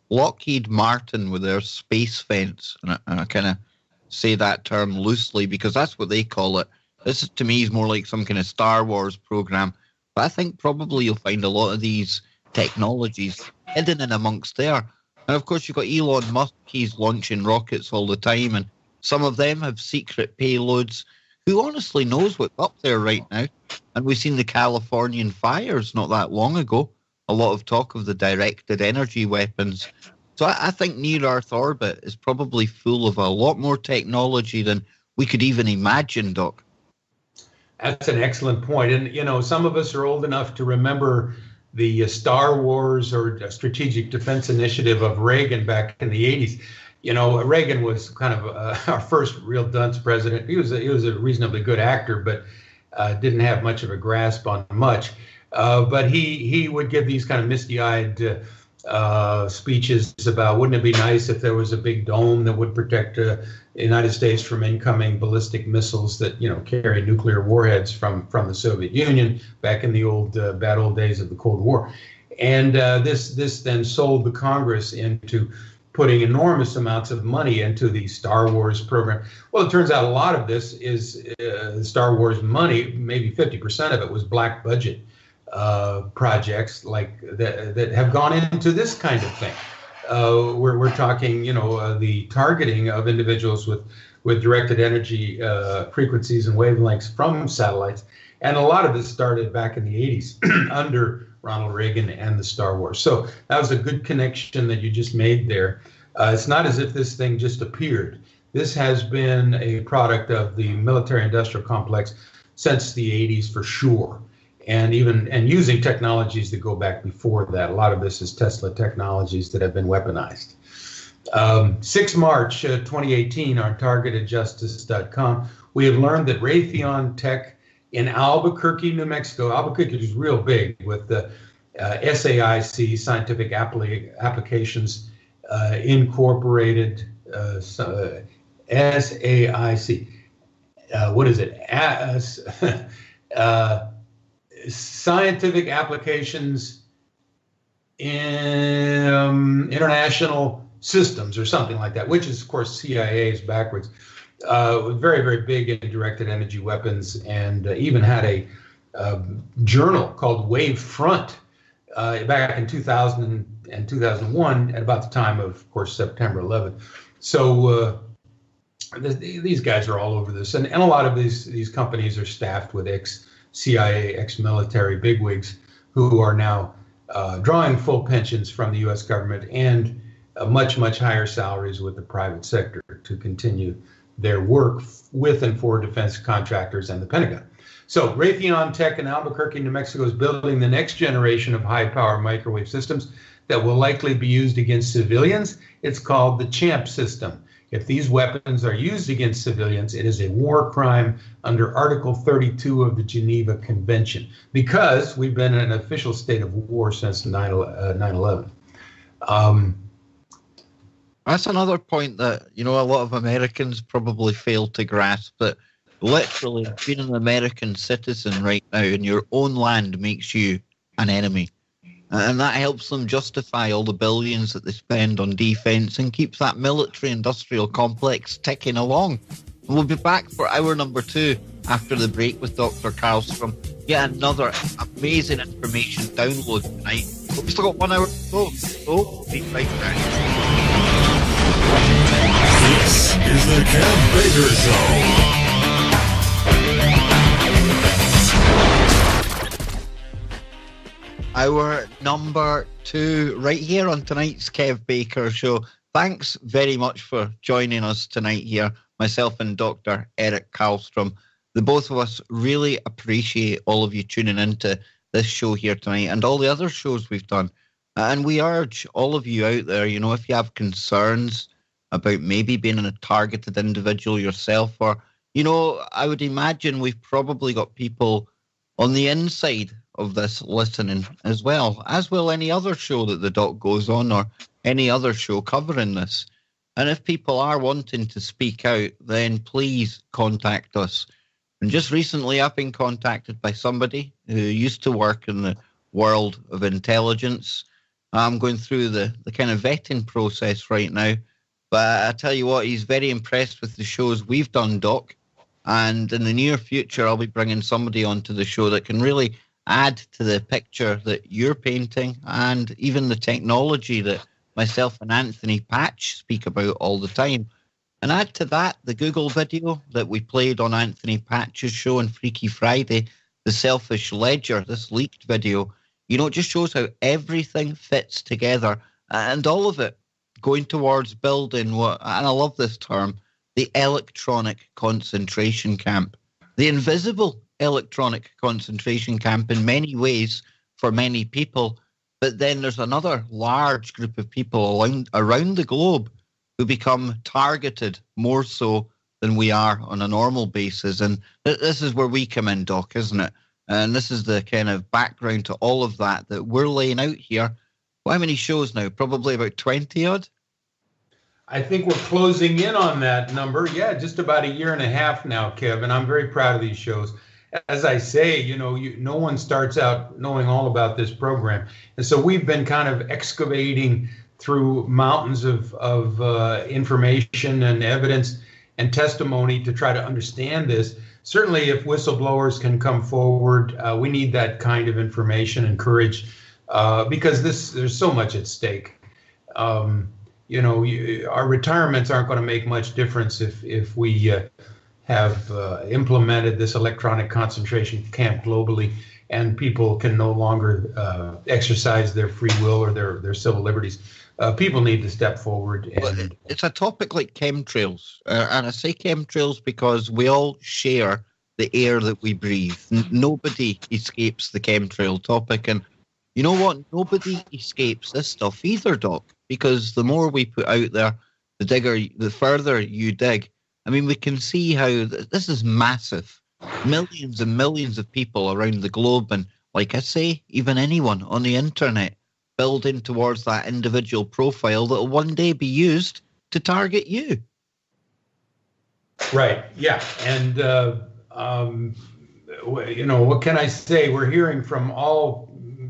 Lockheed Martin with their space fence, and I kind of say that term loosely because that's what they call it. This, to me, is more like some kind of Star Wars program. But I think probably you'll find a lot of these technologies hidden in amongst there. And, of course, you've got Elon Musk. He's launching rockets all the time, and some of them have secret payloads. Who honestly knows what's up there right now? And we've seen the Californian fires not that long ago. A lot of talk of the directed energy weapons. So I think near-Earth orbit is probably full of a lot more technology than we could even imagine, Doc. That's an excellent point. And, you know, some of us are old enough to remember the Star Wars or Strategic Defense Initiative of Reagan back in the 80s. You know, Reagan was kind of our first real dunce president. He was a reasonably good actor, but didn't have much of a grasp on much. But he would give these kind of misty-eyed speeches about, wouldn't it be nice if there was a big dome that would protect the United States from incoming ballistic missiles that, you know, carry nuclear warheads from the Soviet Union back in the bad old days of the Cold War. And this then sold the Congress into putting enormous amounts of money into the Star Wars program. Well, it turns out a lot of this is Star Wars money. Maybe 50% of it was black budget projects like that have gone into this kind of thing. We're talking, you know, the targeting of individuals with directed energy frequencies and wavelengths from satellites. And a lot of this started back in the 80s under Ronald Reagan and the Star Wars. So that was a good connection that you just made there. It's not as if this thing just appeared. This has been a product of the military-industrial complex since the 80s for sure. And using technologies that go back before that. A lot of this is Tesla technologies that have been weaponized. 6 March 2018 on targetedjustice.com, we have learned that Raytheon Tech in Albuquerque, New Mexico, Albuquerque is real big with the SAIC, Scientific Applications Incorporated, SAIC. What is it? Scientific Applications in International Systems or something like that, which is, of course, CIA's backwards. Very, very big in directed energy weapons, and even had a journal called Wave Front back in 2000 and 2001 at about the time of course, September 11th. So these guys are all over this. And a lot of these companies are staffed with ex-CIA, ex-military bigwigs who are now drawing full pensions from the U.S. government and much, much higher salaries with the private sector to continue their work with and for defense contractors and the Pentagon. So Raytheon Tech in Albuquerque, New Mexico is building the next generation of high-power microwave systems that will likely be used against civilians. It's called the CHAMP system. If these weapons are used against civilians, it is a war crime under Article 32 of the Geneva Convention, because we've been in an official state of war since 9/11. That's another point that, a lot of Americans probably fail to grasp, that literally being an American citizen right now in your own land makes you an enemy. And that helps them justify all the billions that they spend on defense and keeps that military-industrial complex ticking along. And we'll be back for hour number 2 after the break with Dr. Karlstrom. Yet another amazing information download tonight. But we've still got 1 hour to go, so we'll be right back. This is the Kev Baker Show. Hour number 2 right here on tonight's Kev Baker Show. Thanks very much for joining us tonight here, myself and Dr. Eric Karlstrom. The both of us really appreciate all of you tuning into this show here tonight and all the other shows we've done. And we urge all of you out there, if you have concerns about maybe being a targeted individual yourself, or, I would imagine we've probably got people on the inside of this listening as well, as will any other show that the doc goes on or any other show covering this. And if people are wanting to speak out, then please contact us. And just recently I've been contacted by somebody who used to work in the world of intelligence. I'm going through the kind of vetting process right now, but I tell you what, he's very impressed with the shows we've done, Doc. And in the near future, I'll be bringing somebody onto the show that can really add to the picture that you're painting, and even the technology that myself and Anthony Patch speak about all the time. And add to that the Google video that we played on Anthony Patch's show on Freaky Friday, the Selfish Ledger, this leaked video. It just shows how everything fits together, and all of it going towards building what, and I love this term, the electronic concentration camp. The invisible electronic concentration camp in many ways for many people, but then there's another large group of people around the globe who become targeted more so than we are on a normal basis. And this is where we come in, Doc, isn't it? And this is the kind of background to all of that we're laying out here. Well, how many shows now? Probably about 20 odd? I think we're closing in on that number. Yeah, just about 1.5 years now, Kev, and I'm very proud of these shows. As I say, no one starts out knowing all about this program. And so we've been kind of excavating through mountains of information and evidence and testimony to try to understand this. Certainly, if whistleblowers can come forward, we need that kind of information and courage because there's so much at stake. Our retirements aren't going to make much difference if we have implemented this electronic concentration camp globally, and people can no longer exercise their free will or their civil liberties. People need to step forward. And it's a topic like chemtrails, and I say chemtrails because we all share the air that we breathe. Nobody escapes the chemtrail topic, and you know what? Nobody escapes this stuff either, Doc, because the more we put out there, the further you dig. I mean, we can see how this is massive. Millions and millions of people around the globe, and like I say, even anyone on the internet, building towards that individual profile that will one day be used to target you. Right. Yeah. And, what can I say? We're hearing from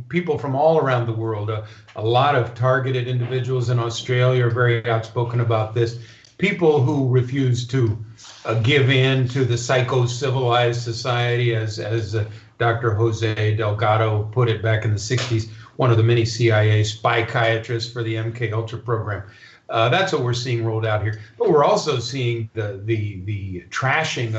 people from all around the world. A lot of targeted individuals in Australia are very outspoken about this. People who refuse to give in to the psycho-civilized society, as Dr. Jose Delgado put it back in the 60s, one of the many CIA spychiatrists for the MK Ultra program. That's what we're seeing rolled out here. But we're also seeing the trashing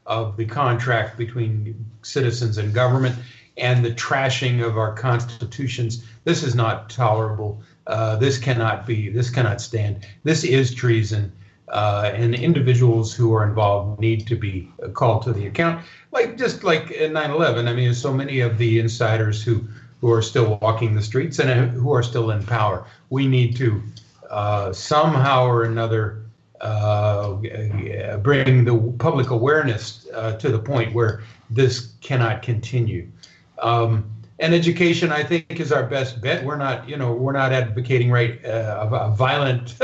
of the contract between citizens and government, and the trashing of our constitutions. This is not tolerable. This cannot stand. This is treason. And individuals who are involved need to be called to the account, just like in 9/11. I mean, there's so many of the insiders who are still walking the streets and who are still in power. We need to somehow or another bring the public awareness to the point where this cannot continue. And education, I think, is our best bet. We're not advocating a violent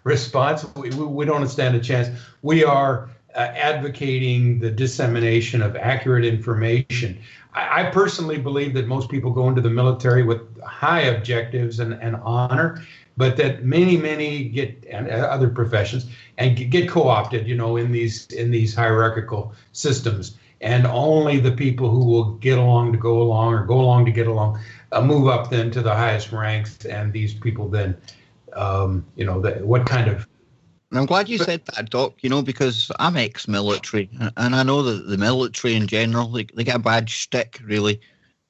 response. We don't stand a chance. We are advocating the dissemination of accurate information. I personally believe that most people go into the military with high objectives and honor, but that many get, and other professions, and get co-opted, in these hierarchical systems. And only the people who will get along to go along, or go along to get along, move up then to the highest ranks. And these people then, what kind of... And I'm glad you said that, Doc, because I'm ex-military, and I know that the military in general, they get a bad shtick, really,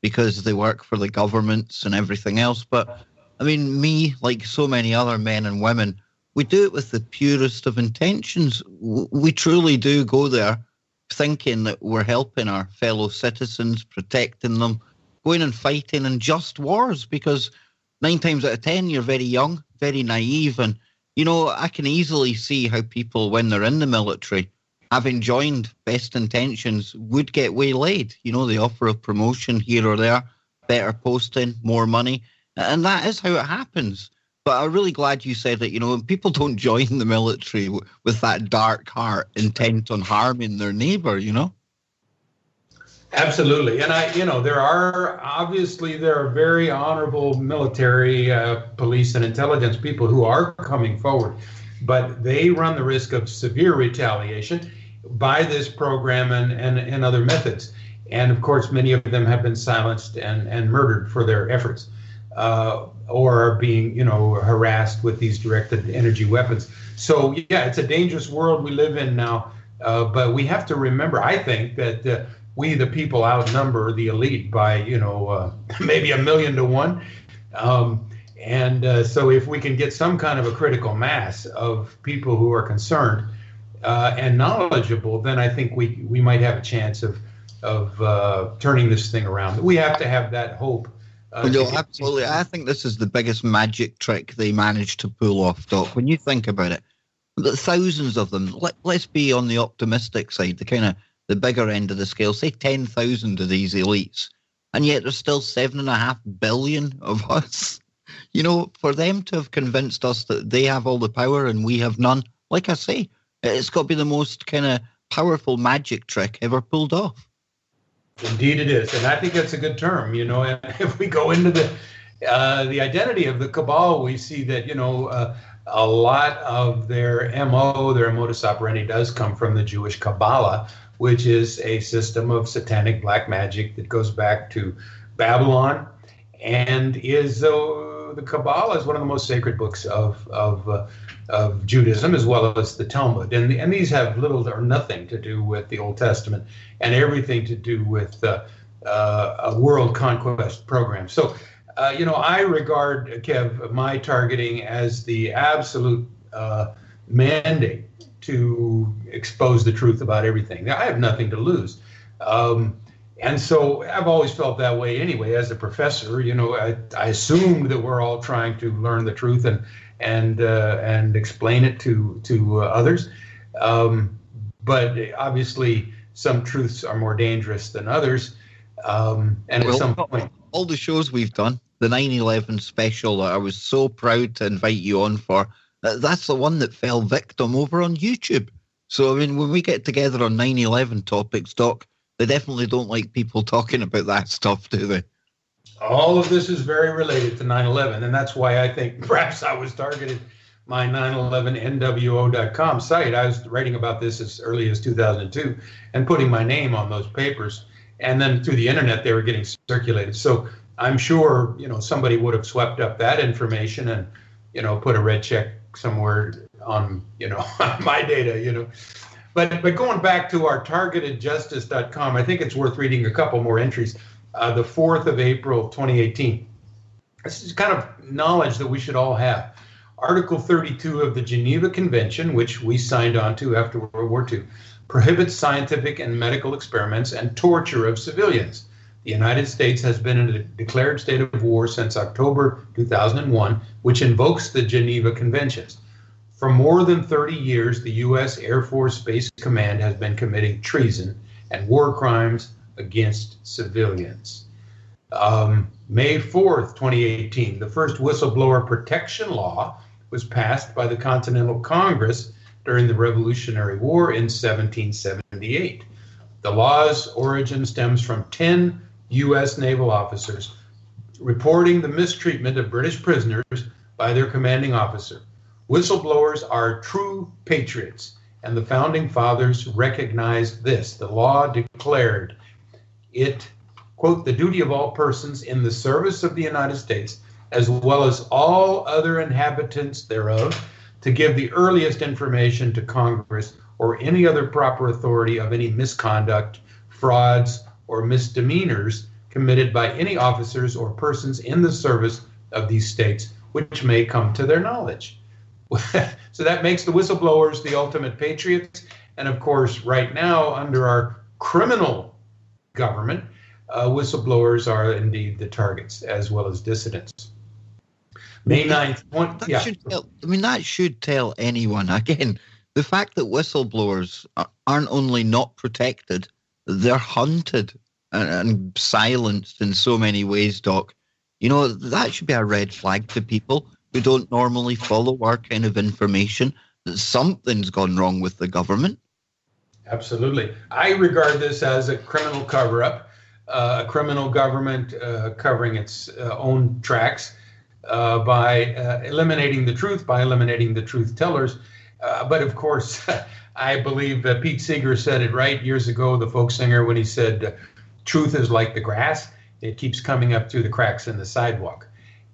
because they work for the governments and everything else. But, I mean, me, like so many other men and women, we do it with the purest of intentions. We truly do go there thinking that we're helping our fellow citizens, protecting them, going and fighting in just wars, because 9 times out of 10, you're very young, very naive, and I can easily see how people, when they're in the military, having joined best intentions, would get waylaid. The offer of promotion here or there, better posting, more money. And that is how it happens. But I'm really glad you said that, people don't join the military with that dark heart, intent on harming their neighbor, Absolutely. And there are very honorable military, police, and intelligence people who are coming forward, but they run the risk of severe retaliation by this program and other methods. And of course, many of them have been silenced and murdered for their efforts, or are being, harassed with these directed energy weapons. So yeah, it's a dangerous world we live in now. But we have to remember, I think, that we, the people, outnumber the elite by, maybe 1,000,000 to 1. So if we can get some kind of a critical mass of people who are concerned and knowledgeable, then I think we might have a chance of turning this thing around. We have to have that hope. Absolutely. I think this is the biggest magic trick they managed to pull off, Doc. When you think about it, the thousands of them. Let's be on the optimistic side, the bigger end of the scale. Say 10,000 of these elites, and yet there's still 7.5 billion of us. For them to have convinced us that they have all the power and we have none, like I say, it's got to be the most powerful magic trick ever pulled off. Indeed it is. And I think that's a good term. If we go into the identity of the cabal, we see that, a lot of their MO, their modus operandi, does come from the Jewish Kabbalah, which is a system of satanic black magic that goes back to Babylon, and is the Kabbalah is one of the most sacred books of Judaism, as well as the Talmud, and these have little or nothing to do with the Old Testament, and everything to do with a world conquest program. So, I regard, Kev, my targeting as the absolute mandate to expose the truth about everything. I have nothing to lose. And so I've always felt that way anyway. As a professor, I assumed that we're all trying to learn the truth and explain it to others. But obviously, some truths are more dangerous than others. At some point, all the shows we've done, the 9/11 special that I was so proud to invite you on for, that's the one that fell victim over on YouTube. So, I mean, when we get together on 9/11 topics, Doc, they definitely don't like people talking about that stuff, do they? All of this is very related to 9/11, and that's why I think perhaps I was targeted. My 911nwo.com site, I was writing about this as early as 2002 and putting my name on those papers. And then through the internet, they were getting circulated. So I'm sure, somebody would have swept up that information and, put a red check somewhere on, on my data, But going back to our targetedjustice.com, I think it's worth reading a couple more entries. The 4th of April, 2018. This is kind of knowledge that we should all have. Article 32 of the Geneva Convention, which we signed on to after World War II, prohibits scientific and medical experiments and torture of civilians. The United States has been in a declared state of war since October 2001, which invokes the Geneva Conventions. For more than 30 years, the U.S. Air Force Space Command has been committing treason and war crimes against civilians. May 4th, 2018, the first whistleblower protection law was passed by the Continental Congress during the Revolutionary War in 1778. The law's origin stems from 10 U.S. naval officers reporting the mistreatment of British prisoners by their commanding officer. Whistleblowers are true patriots, and the founding fathers recognized this. The law declared it, quote, the duty of all persons in the service of the United States, as well as all other inhabitants thereof, to give the earliest information to Congress or any other proper authority of any misconduct, frauds, or misdemeanors committed by any officers or persons in the service of these states, which may come to their knowledge. So that makes the whistleblowers the ultimate patriots. And of course, right now, under our criminal government, whistleblowers are indeed the targets, as well as dissidents. May 9th. That should tell anyone. Again, the fact that whistleblowers aren't only not protected, they're hunted and silenced in so many ways, Doc. That should be a red flag to people who don't normally follow our kind of information, that something's gone wrong with the government. Absolutely. I regard this as a criminal cover-up, a criminal government covering its own tracks by eliminating the truth, by eliminating the truth tellers. But of course, I believe Pete Seeger said it right years ago, the folk singer, when he said, truth is like the grass. It keeps coming up through the cracks in the sidewalk.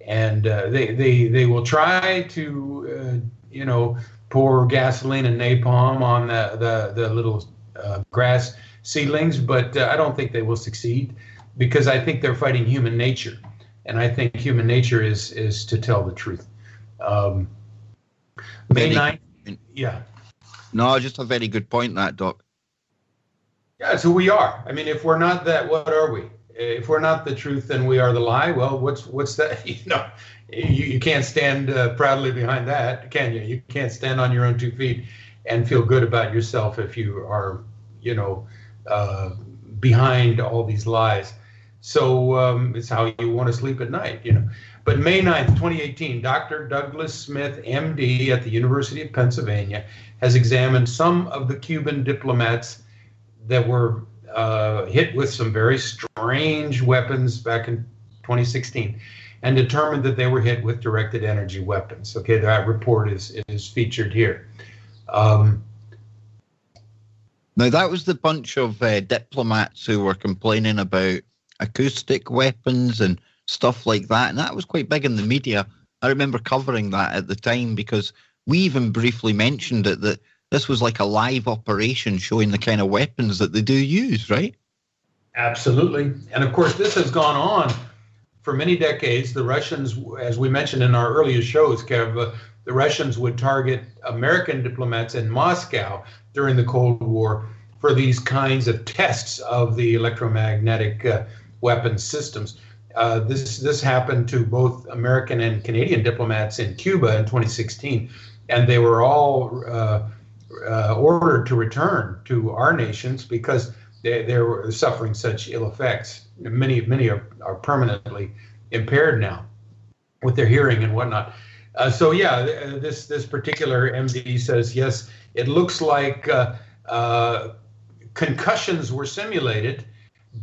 And they will try to, pour gasoline and napalm on the little grass seedlings, but I don't think they will succeed, because I think they're fighting human nature. And I think human nature is to tell the truth. May 9th, yeah. No, just a very good point, that, Doc. Yeah, it's who we are. I mean, if we're not that, what are we? If we're not the truth, then we are the lie. Well, what's that? You can't stand proudly behind that, can you? You can't stand on your own 2 feet and feel good about yourself if you are, behind all these lies. So it's how you want to sleep at night, But May 9th, 2018, Dr. Douglas Smith, MD, at the University of Pennsylvania, has examined some of the Cuban diplomats that were hit with some very strange weapons back in 2016, and determined that they were hit with directed energy weapons. Okay, that report is featured here. Now, that was the bunch of diplomats who were complaining about acoustic weapons and stuff like that, and that was quite big in the media. I remember covering that at the time, because we even briefly mentioned it, that this was like a live operation showing the kind of weapons that they do use, right? Absolutely. And of course, this has gone on for many decades. The Russians, as we mentioned in our earlier shows, Kev, the Russians would target American diplomats in Moscow during the Cold War for these kinds of tests of the electromagnetic weapons systems. This happened to both American and Canadian diplomats in Cuba in 2016, and they were all ordered to return to our nations because they were suffering such ill effects. Many are permanently impaired now with their hearing and whatnot. This particular MD says, yes, It looks like concussions were simulated,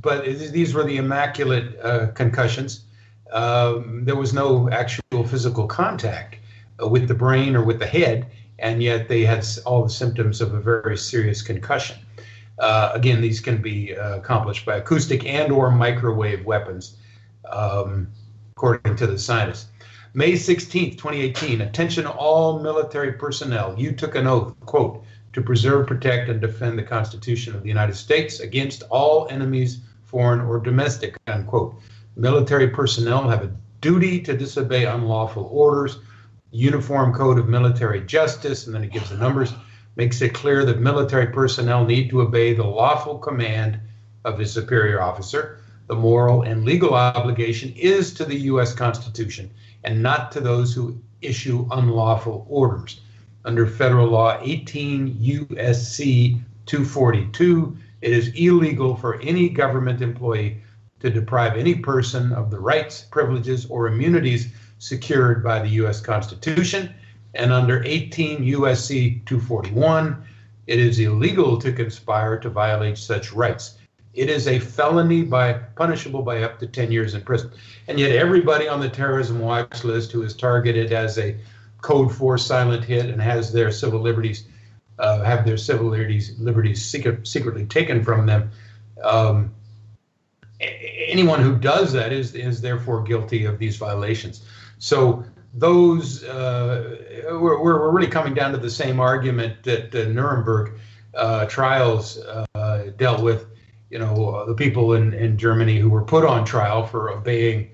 but these were the immaculate concussions. There was no actual physical contact with the brain or with the head, and yet they had all the symptoms of a very serious concussion. Again, these can be accomplished by acoustic and or microwave weapons, according to the scientists. May 16th, 2018, attention all military personnel. You took an oath, quote, to preserve, protect, and defend the Constitution of the United States against all enemies, foreign or domestic, unquote. Military personnel have a duty to disobey unlawful orders. Uniform Code of Military Justice, and then it gives the numbers, makes it clear that military personnel need to obey the lawful command of his superior officer. The moral and legal obligation is to the U.S. Constitution and not to those who issue unlawful orders. Under federal law 18 U.S.C. 242, it is illegal for any government employee to deprive any person of the rights, privileges, or immunities secured by the U.S. Constitution. And under 18 U.S.C. 241, it is illegal to conspire to violate such rights. It is a felony punishable by up to 10 years in prison. And yet everybody on the terrorism watch list who is targeted as a Code 4 silent hit and has their civil liberties secretly taken from them, anyone who does that is therefore guilty of these violations. So those we're really coming down to the same argument that the Nuremberg trials dealt with. The people in Germany who were put on trial for obeying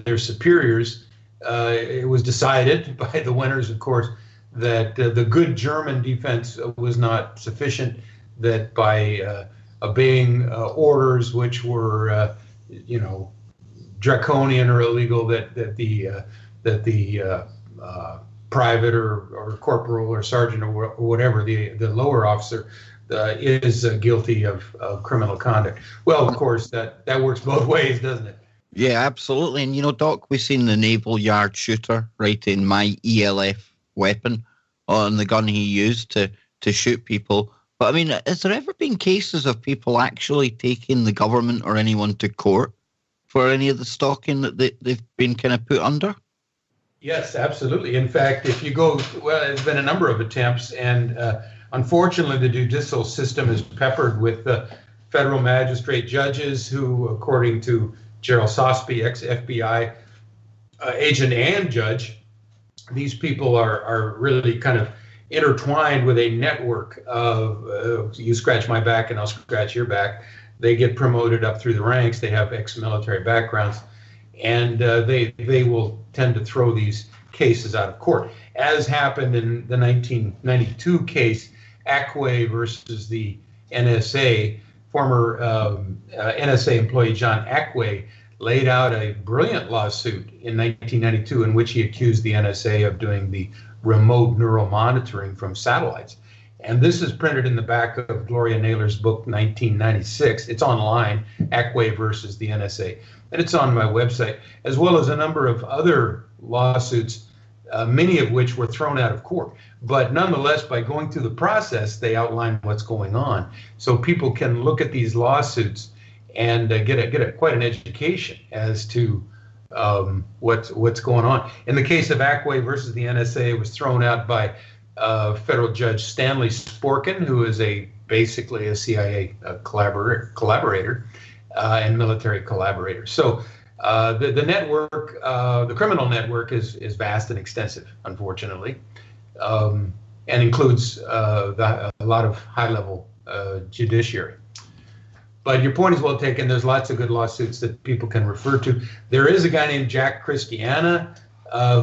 their superiors. It was decided by the winners, of course, that the good German defense was not sufficient, that by obeying orders which were, draconian or illegal, that the private or corporal or sergeant or whatever, the lower officer, is guilty of criminal conduct. Well, of course, that works both ways, doesn't it? Yeah, absolutely. And, Doc, we've seen the naval yard shooter writing my ELF weapon on the gun he used to shoot people. But, I mean, has there ever been cases of people actually taking the government or anyone to court for any of the stalking that they've been kind of put under? Yes, absolutely. In fact, if you go, there's been a number of attempts, and unfortunately, the judicial system is peppered with federal magistrate judges who, according to Gerald Sosby, ex-FBI agent and judge, these people are really kind of intertwined with a network of you scratch my back and I'll scratch your back. They get promoted up through the ranks. They have ex-military backgrounds, and they will tend to throw these cases out of court, as happened in the 1992 case, Ackway versus the NSA. Former NSA employee John Ackway laid out a brilliant lawsuit in 1992 in which he accused the NSA of doing the remote neural monitoring from satellites. And this is printed in the back of Gloria Naylor's book, 1996. It's online, Ackway versus the NSA. And it's on my website, as well as a number of other lawsuits, many of which were thrown out of court. But nonetheless, by going through the process, they outline what's going on. So people can look at these lawsuits and get quite an education as to what's going on. In the case of Ackway versus the NSA, it was thrown out by federal judge Stanley Sporkin, who is basically a CIA collaborator and military collaborator. So the network, the criminal network, is vast and extensive, unfortunately, and includes a lot of high-level judiciary. But your point is well taken. There's lots of good lawsuits that people can refer to. There is a guy named Jack Christiana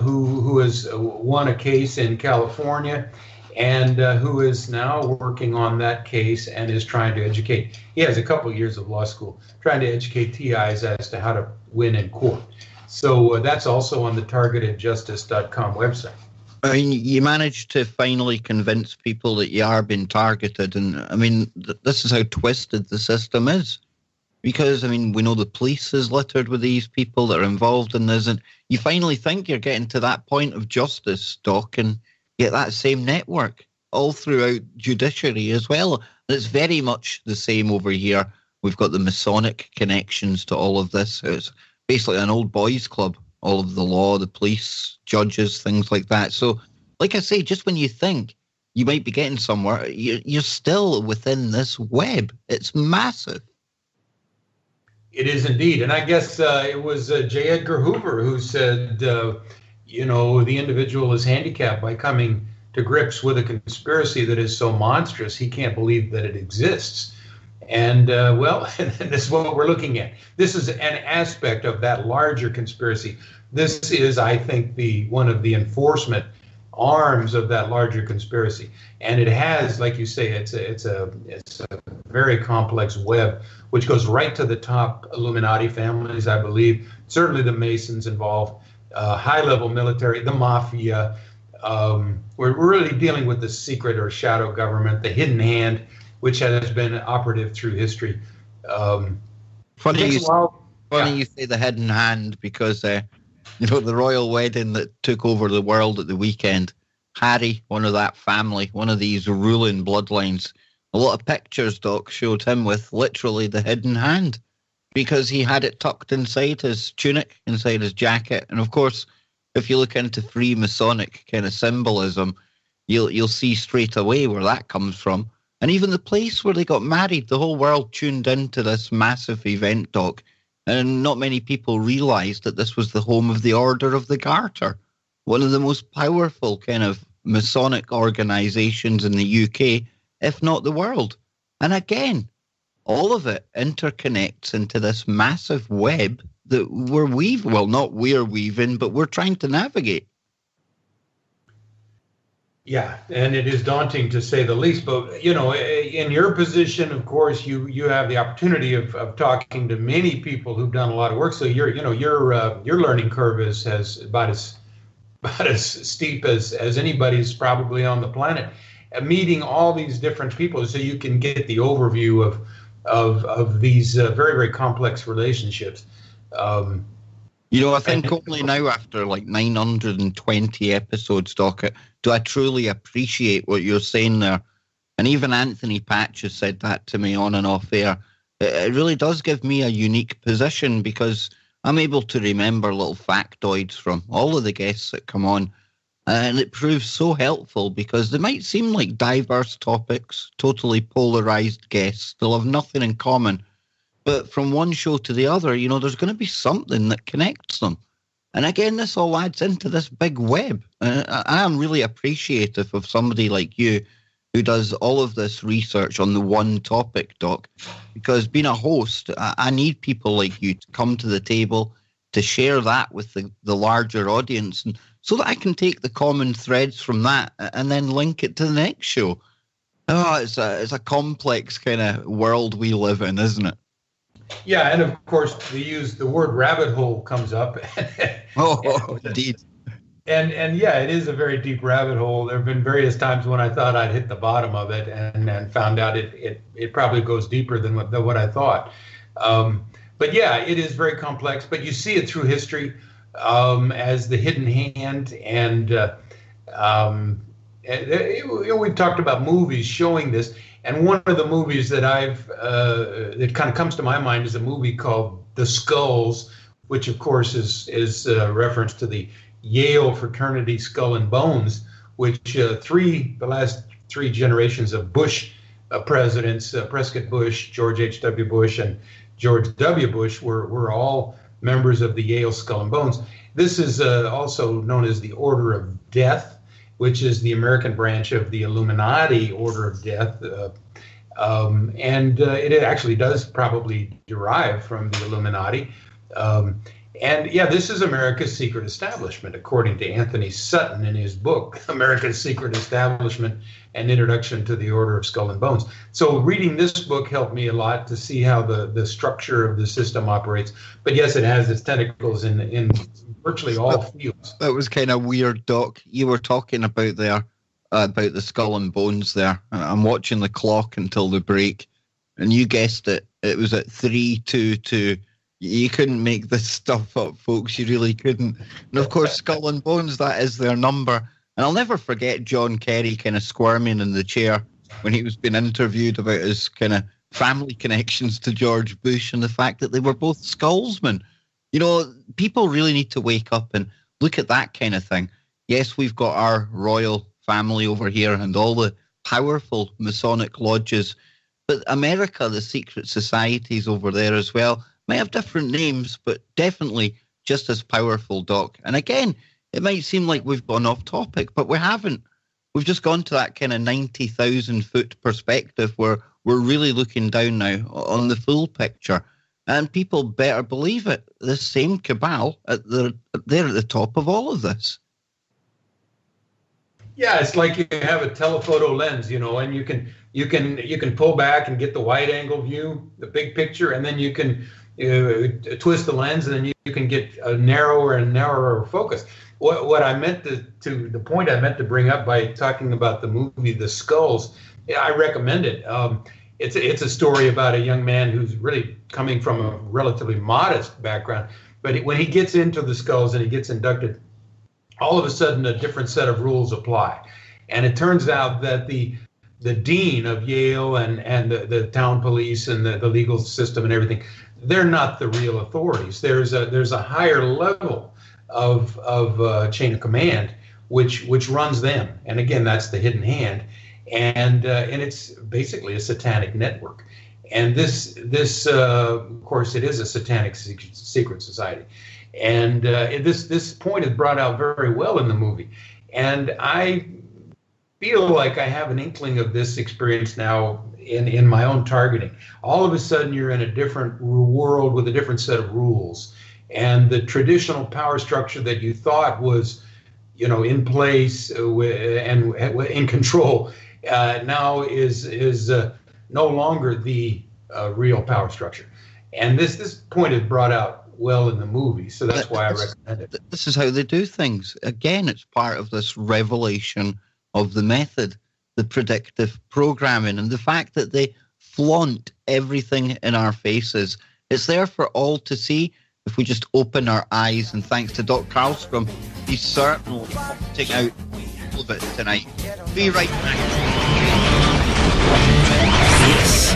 who has won a case in California and who is now working on that case and is trying to educate. He has a couple of years of law school trying to educate TIs as to how to win in court. So that's also on the targetedjustice.com website. I mean, you managed to finally convince people that you are being targeted. And I mean, this is how twisted the system is. Because, I mean, we know the police is littered with these people that are involved in this. And you finally think you're getting to that point of justice, Doc, and get that same network all throughout judiciary as well. And it's very much the same over here. We've got the Masonic connections to all of this. It's basically an old boys club, all of the law, the police, judges, things like that. So, like I say, just when you think you might be getting somewhere, you're still within this web. It's massive. It is indeed. And I guess it was J. Edgar Hoover who said, you know, the individual is handicapped by coming to grips with a conspiracy that is so monstrous he can't believe that it exists. And well, this is what we're looking at. This is an aspect of that larger conspiracy. This is, I think, one of the enforcement arms of that larger conspiracy. And it has, like you say, it's a very complex web, which goes right to the top Illuminati families, I believe. Certainly the Masons involved, high-level military, the mafia. We're really dealing with the secret or shadow government, the hidden hand, which has been operative through history. Funny you say the hidden hand, because you know, the royal wedding that took over the world at the weekend, Harry, one of that family, one of these ruling bloodlines, a lot of pictures, Doc, showed him with literally the hidden hand, because he had it tucked inside his tunic, inside his jacket. And of course, if you look into Freemasonic kind of symbolism, you'll see straight away where that comes from. And even the place where they got married, the whole world tuned into this massive event, Doc. And not many people realised that this was the home of the Order of the Garter, one of the most powerful kind of Masonic organisations in the UK, if not the world. And again, all of it interconnects into this massive web that we're weaving. Well, not we're weaving, but we're trying to navigate. Yeah, and it is daunting to say the least. But, you know, in your position, of course, you have the opportunity of talking to many people who've done a lot of work. So your learning curve has about as steep as anybody's probably on the planet. Meeting all these different people, so you can get the overview of these very, very complex relationships. You know, I think only now, after like 920 episodes, Doc, do I truly appreciate what you're saying there. And even Anthony Patch has said that to me on and off air. It really does give me a unique position, because I'm able to remember little factoids from all of the guests that come on. And it proves so helpful, because they might seem like diverse topics, totally polarized guests. They'll have nothing in common. But from one show to the other, you know, there's going to be something that connects them. And again, this all adds into this big web. I am really appreciative of somebody like you who does all of this research on the one topic, Doc, because being a host, I need people like you to come to the table, to share that with the larger audience, and so that I can take the common threads from that and then link it to the next show. Oh, it's a complex kind of world we live in, isn't it? Yeah, and of course, the word rabbit hole comes up. Oh, indeed. And yeah, it is a very deep rabbit hole. There have been various times when I thought I'd hit the bottom of it, and found out it probably goes deeper than what I thought. But yeah, it is very complex. But you see it through history as the hidden hand, and we've talked about movies showing this. And one of the movies that that kind of comes to my mind is a movie called The Skulls, which of course is a reference to the Yale fraternity Skull and Bones, which the last three generations of Bush presidents, Prescott Bush, George H.W. Bush, and George W. Bush were all members of the Yale Skull and Bones. This is also known as the Order of Death, which is the American branch of the Illuminati Order of Death. And it actually does probably derive from the Illuminati. And yeah, this is America's secret establishment, according to Anthony Sutton in his book, America's Secret Establishment, An Introduction to the Order of Skull and Bones. So reading this book helped me a lot to see how the structure of the system operates. But yes, it has its tentacles in virtually all fields. That was kind of weird, Doc. You were talking about the Skull and Bones there. I'm watching the clock until the break, and you guessed it. It was at 3:22. You couldn't make this stuff up, folks. You really couldn't. And of course, Skull and Bones, that is their number. And I'll never forget John Kerry kind of squirming in the chair when he was being interviewed about his kind of family connections to George Bush and the fact that they were both Skullsmen. You know, people really need to wake up and look at that kind of thing. Yes, we've got our royal family over here and all the powerful Masonic lodges, but America, the secret societies over there as well, might have different names, but definitely just as powerful, Doc. And again, it might seem like we've gone off topic, but we haven't. We've just gone to that kind of 90,000-foot perspective where we're really looking down now on the full picture. And people better believe it. The same cabal, they're at the top of all of this. Yeah, it's like you have a telephoto lens, you know, and you can pull back and get the wide angle view, the big picture, and then you can twist the lens, and then you can get a narrower and narrower focus. What I meant to the point I meant to bring up by talking about the movie The Skulls, I recommend it. It's a story about a young man who's really coming from a relatively modest background, but when he gets into the Skulls and he gets inducted, all of a sudden a different set of rules apply. And it turns out that the dean of Yale and the town police and the legal system and everything, they're not the real authorities. There's a higher level of chain of command which runs them. And again, that's the hidden hand. And it's basically a satanic network. And this of course, it is a satanic secret society. And this point is brought out very well in the movie. And I feel like I have an inkling of this experience now in my own targeting. All of a sudden, you're in a different world with a different set of rules. And the traditional power structure that you thought was, you know, in place and in control now is no longer the real power structure. And this point is brought out well in the movie, so that's why I recommend it. This is how they do things. Again, it's part of this revelation of the method, the predictive programming, and the fact that they flaunt everything in our faces. It's there for all to see if we just open our eyes, and thanks to Dr. Karlstrom, he's certainly pointing out all of it tonight. Be right back.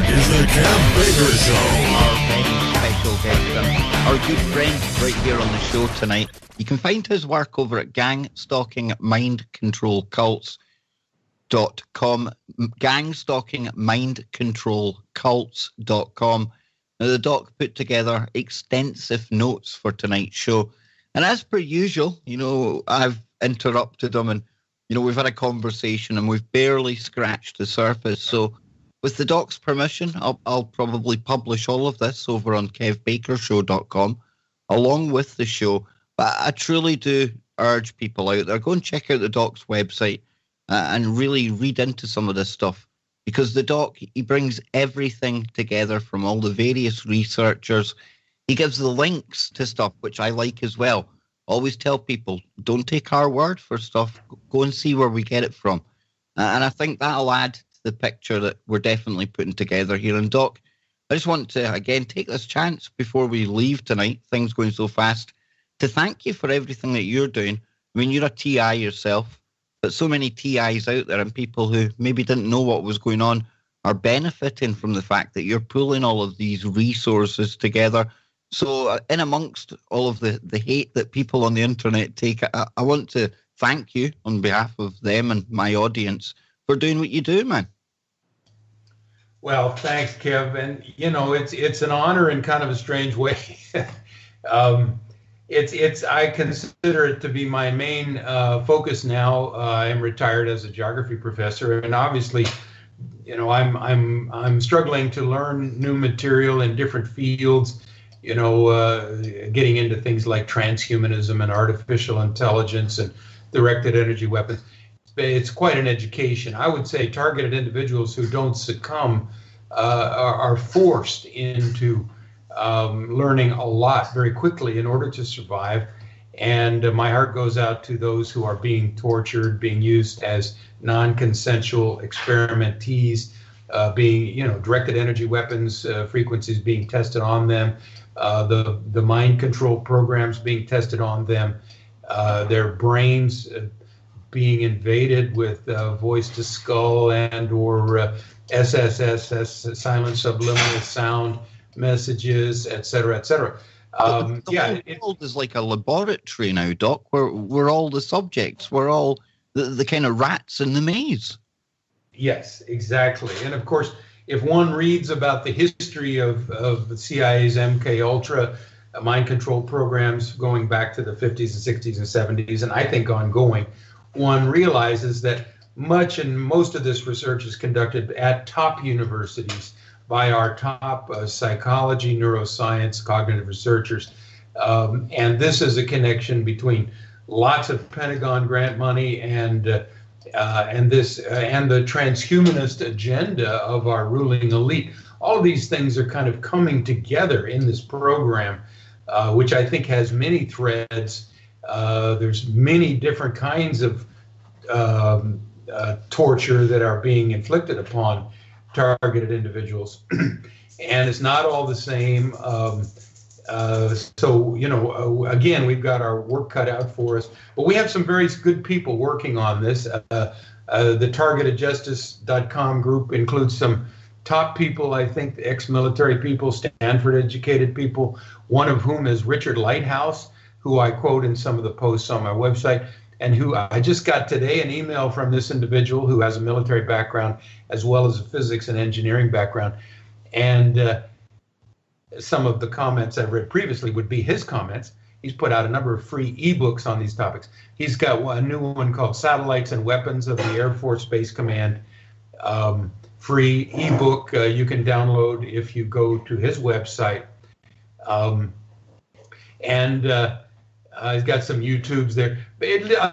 This is the Kev Baker Show. Our very special guest, our good friend right here on the show tonight. You can find his work over at gangstalkingmindcontrolcults.com, gangstalkingmindcontrolcults.com. Now, the doc put together extensive notes for tonight's show. And as per usual, you know, I've interrupted him and, you know, we've had a conversation and we've barely scratched the surface. So with the doc's permission, I'll probably publish all of this over on kevbakershow.com along with the show. But I truly do urge people out there, go and check out the doc's website and really read into some of this stuff. Because the doc, he brings everything together from all the various researchers. He gives the links to stuff, which I like as well. Always tell people, don't take our word for stuff. Go and see where we get it from. And I think that'll add to the picture that we're definitely putting together here. And Doc, I just want to, again, take this chance before we leave tonight, things going so fast, to thank you for everything that you're doing. I mean, you're a TI yourself. But so many TIs out there and people who maybe didn't know what was going on are benefiting from the fact that you're pulling all of these resources together. So in amongst all of the hate that people on the internet take, I want to thank you on behalf of them and my audience for doing what you do, man. Well, thanks, Kev. And, you know, it's an honor in kind of a strange way. I consider it to be my main focus now. I'm retired as a geography professor, and obviously, you know, I'm struggling to learn new material in different fields. You know, getting into things like transhumanism and artificial intelligence and directed energy weapons. It's quite an education. I would say targeted individuals who don't succumb are forced into learning a lot very quickly in order to survive. And my heart goes out to those who are being tortured, being used as non-consensual experimentees, being, you know, directed energy weapons, frequencies being tested on them, the mind control programs being tested on them, their brains being invaded with voice to skull and or SSS, silent subliminal sound messages, et cetera, et cetera. The whole world is like a laboratory now, Doc. We're all the subjects. We're all the kind of rats in the maze. Yes, exactly. And of course, if one reads about the history of the CIA's MK Ultra mind control programs going back to the 50s and 60s and 70s, and I think ongoing, one realizes that most of this research is conducted at top universities by our top psychology, neuroscience, cognitive researchers. And this is a connection between lots of Pentagon grant money and the transhumanist agenda of our ruling elite. All of these things are kind of coming together in this program, which I think has many threads. There's many different kinds of torture that are being inflicted upon targeted individuals, and it's not all the same. So, again, we've got our work cut out for us, but we have some very good people working on this. The targetedjustice.com group includes some top people, I think, ex-military people, Stanford-educated people, one of whom is Richard Lighthouse, who I quote in some of the posts on my website, and who I just got today an email from this individual who has a military background as well as a physics and engineering background. And some of the comments I've read previously would be his comments. He's put out a number of free ebooks on these topics. He's got a new one called Satellites and Weapons of the Air Force Space Command. Free ebook you can download if you go to his website. He's got some YouTubes there.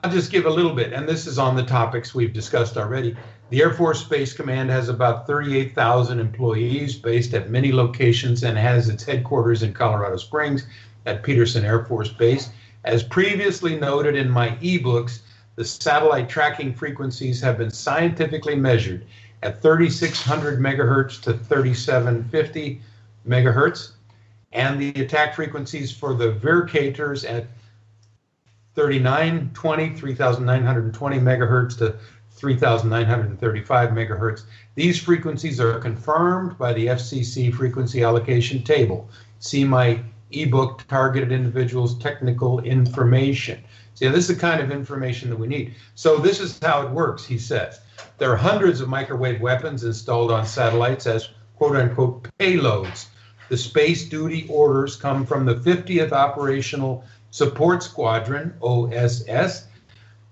I'll just give a little bit, and this is on the topics we've discussed already. The Air Force Space Command has about 38,000 employees based at many locations and has its headquarters in Colorado Springs at Peterson Air Force Base. As previously noted in my ebooks, the satellite tracking frequencies have been scientifically measured at 3,600 megahertz to 3,750 megahertz, and the attack frequencies for the Vircators at 3,920 megahertz to 3,935 megahertz. These frequencies are confirmed by the FCC frequency allocation table. See my ebook, Targeted Individuals Technical Information. See, this is the kind of information that we need. So this is how it works, he says. There are hundreds of microwave weapons installed on satellites as quote-unquote payloads. The space duty orders come from the 50th Operational Support Squadron, OSS.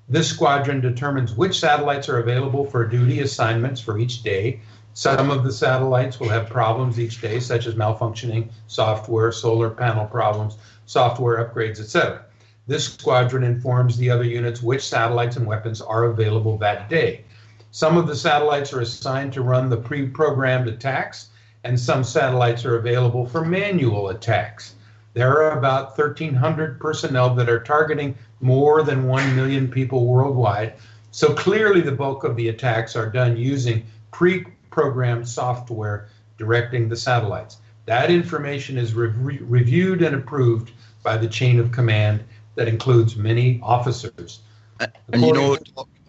This squadron determines which satellites are available for duty assignments for each day. Some of the satellites will have problems each day, such as malfunctioning software, solar panel problems, software upgrades, etc. This squadron informs the other units which satellites and weapons are available that day. Some of the satellites are assigned to run the pre-programmed attacks, and some satellites are available for manual attacks. There are about 1,300 personnel that are targeting more than 1 million people worldwide. So clearly the bulk of the attacks are done using pre-programmed software directing the satellites. That information is reviewed and approved by the chain of command that includes many officers. And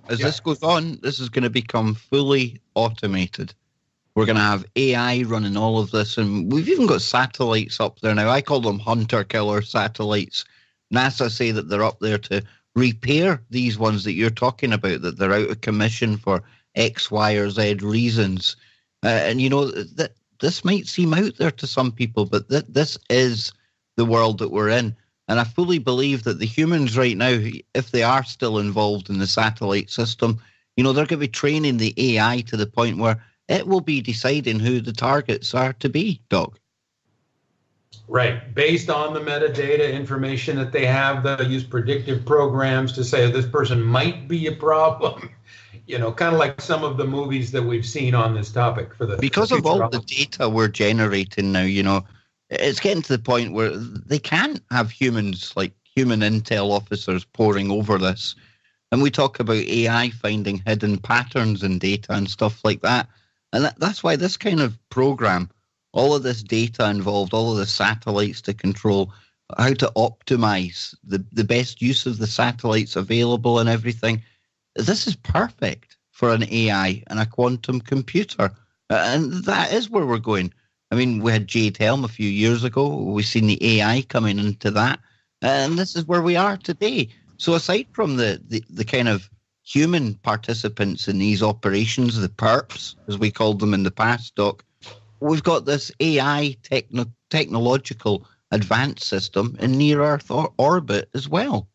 as this goes on, this is going to become fully automated. We're going to have AI running all of this, and we've even got satellites up there now. I call them hunter-killer satellites. NASA say that they're up there to repair these ones that you're talking about, that they're out of commission for X, Y, or Z reasons. And that this might seem out there to some people, but this is the world that we're in. And I fully believe that the humans right now, if they are still involved in the satellite system, they're going to be training the AI to the point where it will be deciding who the targets are to be, Doc. Right. Based on the metadata information that they have, they'll use predictive programs to say this person might be a problem. Kind of like some of the movies that we've seen on this topic for the because of all the data we're generating now, it's getting to the point where they can't have humans, like human intel officers, poring over this. And we talk about AI finding hidden patterns in data and stuff like that. And that's why this kind of program, all of this data involved, all of the satellites to control, how to optimize the best use of the satellites available and everything, this is perfect for an AI and a quantum computer. And that is where we're going. I mean, we had Jade Helm a few years ago. We've seen the AI coming into that. And this is where we are today. So aside from the kind of human participants in these operations, the perps, as we called them in the past, Doc, we've got this AI technological advanced system in near-Earth orbit as well.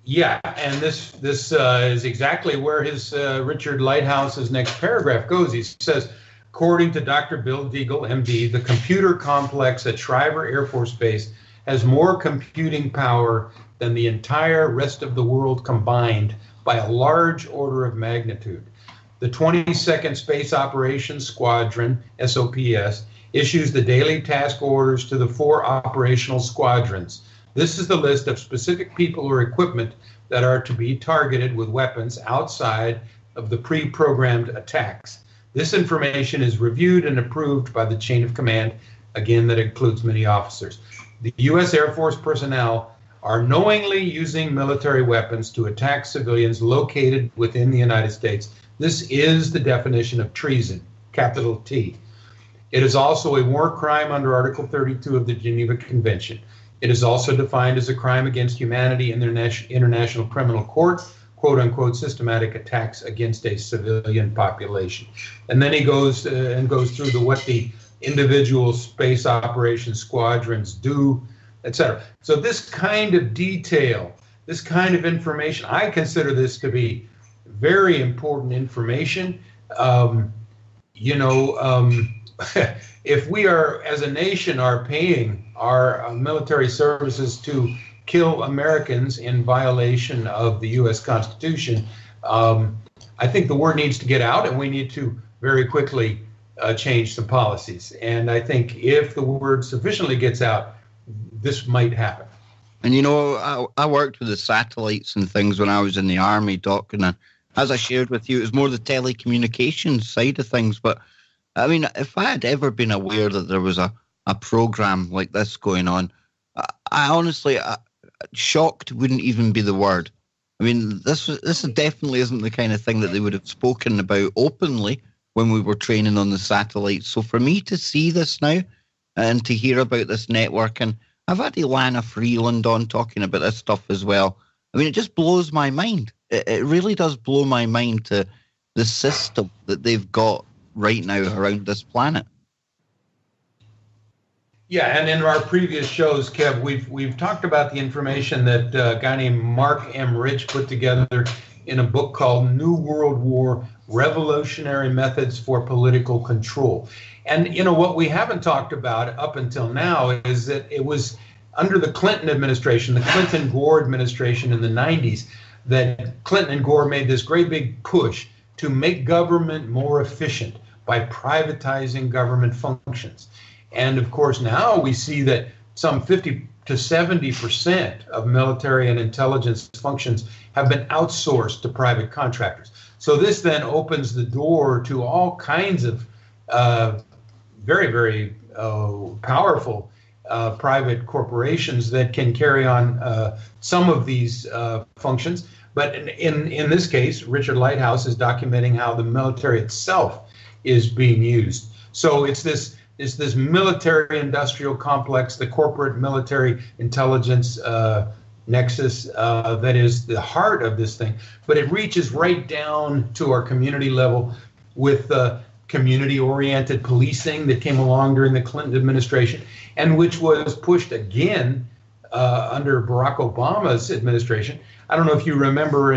Yeah, and this is exactly where his Richard Lighthouse's next paragraph goes. He says, according to Dr. Bill Deagle, MD, the computer complex at Shriver Air Force Base has more computing power than the entire rest of the world combined by a large order of magnitude. The 22nd Space Operations Squadron, SOPS, issues the daily task orders to the 4 operational squadrons. This is the list of specific people or equipment that are to be targeted with weapons outside of the pre-programmed attacks. This information is reviewed and approved by the chain of command. Again, that includes many officers. The U.S. Air Force personnel are knowingly using military weapons to attack civilians located within the United States. This is the definition of treason, capital T. It is also a war crime under Article 32 of the Geneva Convention. It is also defined as a crime against humanity in the International Criminal Court, quote unquote, systematic attacks against a civilian population. And then he goes through what the individual space operations squadrons do, etc. So this kind of detail, this kind of information, I consider this to be very important information. If we are, as a nation, are paying our military services to kill Americans in violation of the U.S. Constitution, I think the word needs to get out, and we need to very quickly change some policies. And I think if the word sufficiently gets out, this might happen. And I worked with the satellites and things when I was in the Army, Doc, and as I shared with you, it was more the telecommunications side of things. But I mean, if I had ever been aware that there was a program like this going on, I honestly, shocked wouldn't even be the word. I mean, this definitely isn't the kind of thing that they would have spoken about openly when we were training on the satellites. So for me to see this now and to hear about this network, and I've had Ilana Freeland on talking about this stuff as well. I mean, it just blows my mind. It really does blow my mind to the system that they've got right now around this planet. Yeah, and in our previous shows, Kev, we've talked about the information that a guy named Mark M. Rich put together in a book called New World War: Revolutionary Methods for Political Control. And what we haven't talked about up until now is that it was under the Clinton administration, the Clinton-Gore administration in the 90s, that Clinton and Gore made this great big push to make government more efficient by privatizing government functions. And of course, now we see that some 50 to 70% of military and intelligence functions have been outsourced to private contractors. So this then opens the door to all kinds of very, very powerful private corporations that can carry on some of these functions. But in this case, Richard Lighthouse is documenting how the military itself is being used. So it's this military-industrial complex, the corporate military intelligence nexus that is the heart of this thing. But it reaches right down to our community level with community-oriented policing that came along during the Clinton administration, and which was pushed again under Barack Obama's administration. I don't know if you remember,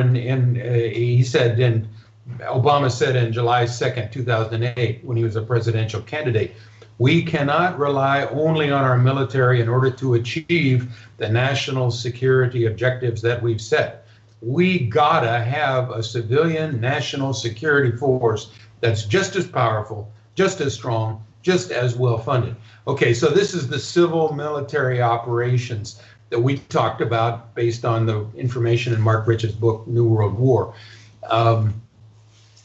Obama said in July 2nd, 2008, when he was a presidential candidate, we cannot rely only on our military in order to achieve the national security objectives that we've set. We gotta have a civilian national security force that's just as powerful, just as strong, just as well funded. Okay, so this is the civil military operations that we talked about based on the information in Mark Rich's book, New World War.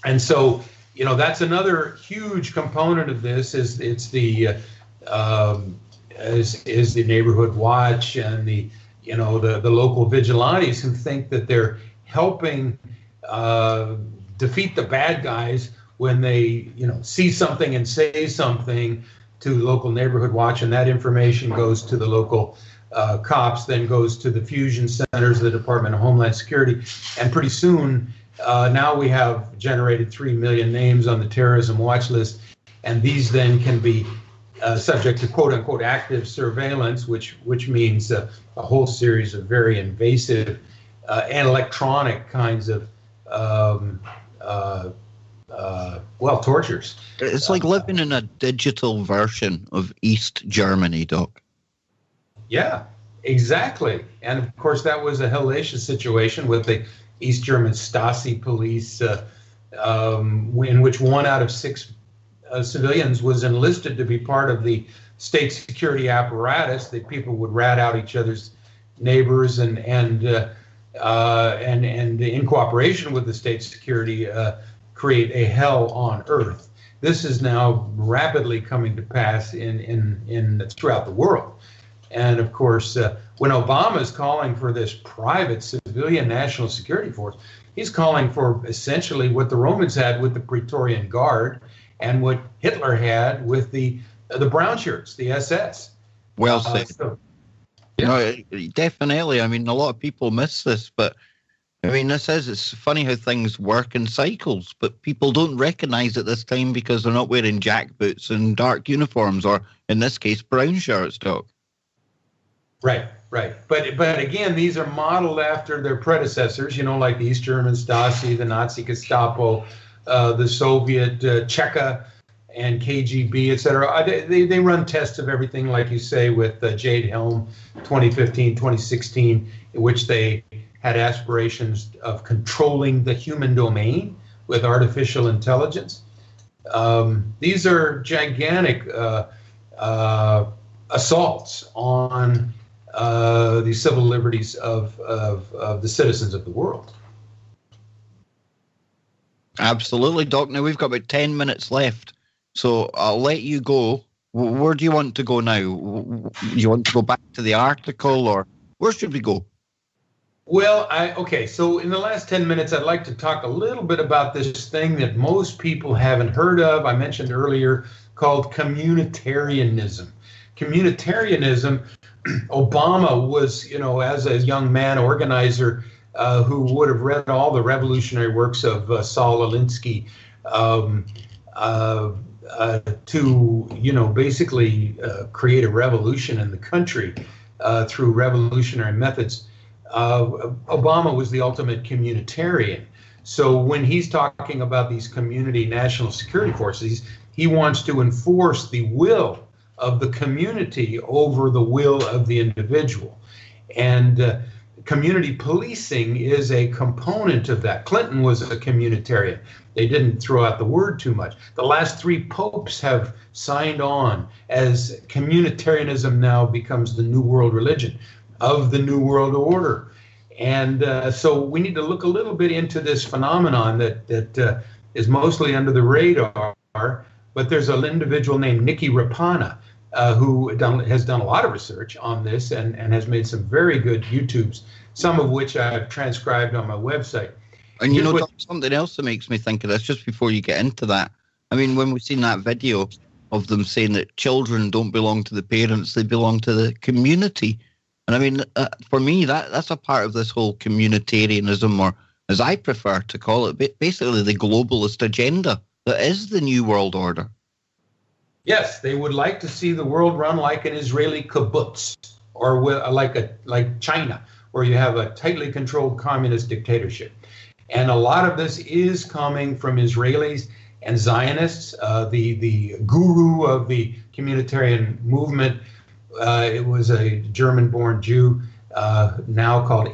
And so, that's another huge component of this is the neighborhood watch and the local vigilantes who think that they're helping defeat the bad guys when they, see something and say something to local neighborhood watch, and that information goes to the local cops, then goes to the fusion centers, the Department of Homeland Security, and pretty soon, now we have generated 3 million names on the terrorism watch list, and these then can be subject to quote-unquote active surveillance, which means a whole series of very invasive and electronic kinds of tortures. It's like living in a digital version of East Germany, Doc. Yeah, exactly. And of course, that was a hellacious situation with the East German Stasi police, in which 1 out of 6 civilians was enlisted to be part of the state security apparatus. That people would rat out each other's neighbors and in cooperation with the state security, create a hell on earth. This is now rapidly coming to pass in throughout the world. And of course, when Obama is calling for this private civilian national security force, he's calling for essentially what the Romans had with the Praetorian Guard and what Hitler had with the brown shirts, the SS. Well said. No, definitely. I mean, a lot of people miss this, but I mean, it's funny how things work in cycles, but people don't recognize it this time because they're not wearing jackboots and dark uniforms, or in this case, brown shirts, Doc. Right. But again, these are modeled after their predecessors, like the East German Stasi, the Nazi Gestapo, the Soviet Cheka and KGB, et cetera. They run tests of everything, like you say, with Jade Helm 2015, 2016, in which they had aspirations of controlling the human domain with artificial intelligence. These are gigantic assaults on the civil liberties of the citizens of the world. Absolutely, Doc. Now we've got about 10 minutes left, so I'll let you go. Where do you want to go now? You want to go back to the article, or where should we go? Well, so in the last 10 minutes, I'd like to talk a little bit about this thing that most people haven't heard of. I mentioned earlier, called communitarianism. Communitarianism, Obama was, as a young man organizer who would have read all the revolutionary works of Saul Alinsky to, basically create a revolution in the country through revolutionary methods. Obama was the ultimate communitarian. So when he's talking about these community national security forces, he wants to enforce the will of the community over the will of the individual. And community policing is a component of that. Clinton was a communitarian. They didn't throw out the word too much. The last 3 popes have signed on as communitarianism now becomes the new world religion of the New World Order. And so we need to look a little bit into this phenomenon that is mostly under the radar, but there's an individual named Nikki Rapana who has done a lot of research on this and has made some very good YouTubes, some of which I've transcribed on my website. And something else that makes me think of this, just before you get into that, I mean, when we've seen that video of them saying that children don't belong to the parents, they belong to the community. And I mean, for me, that's a part of this whole communitarianism, or as I prefer to call it, basically the globalist agenda that is the New World Order. Yes, they would like to see the world run like an Israeli kibbutz, or like China, where you have a tightly controlled communist dictatorship. And a lot of this is coming from Israelis and Zionists. The guru of the communitarian movement, it was a German-born Jew, now called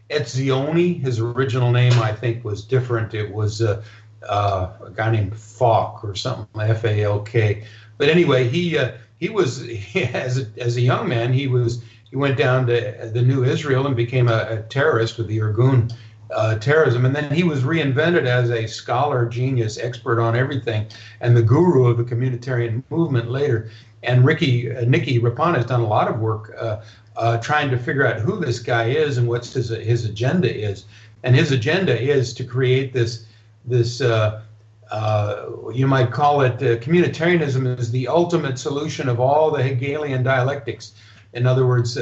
Etzioni. His original name, I think, was different. It was a guy named Falk or something, Falk. But anyway, he was as a young man, he went down to the New Israel and became a terrorist with the Irgun terrorism. And then he was reinvented as a scholar, genius, expert on everything, and the guru of the communitarian movement later. And Nicky Rapana has done a lot of work trying to figure out who this guy is and what his agenda is. And his agenda is to create this you might call it communitarianism is the ultimate solution of all the Hegelian dialectics. In other words,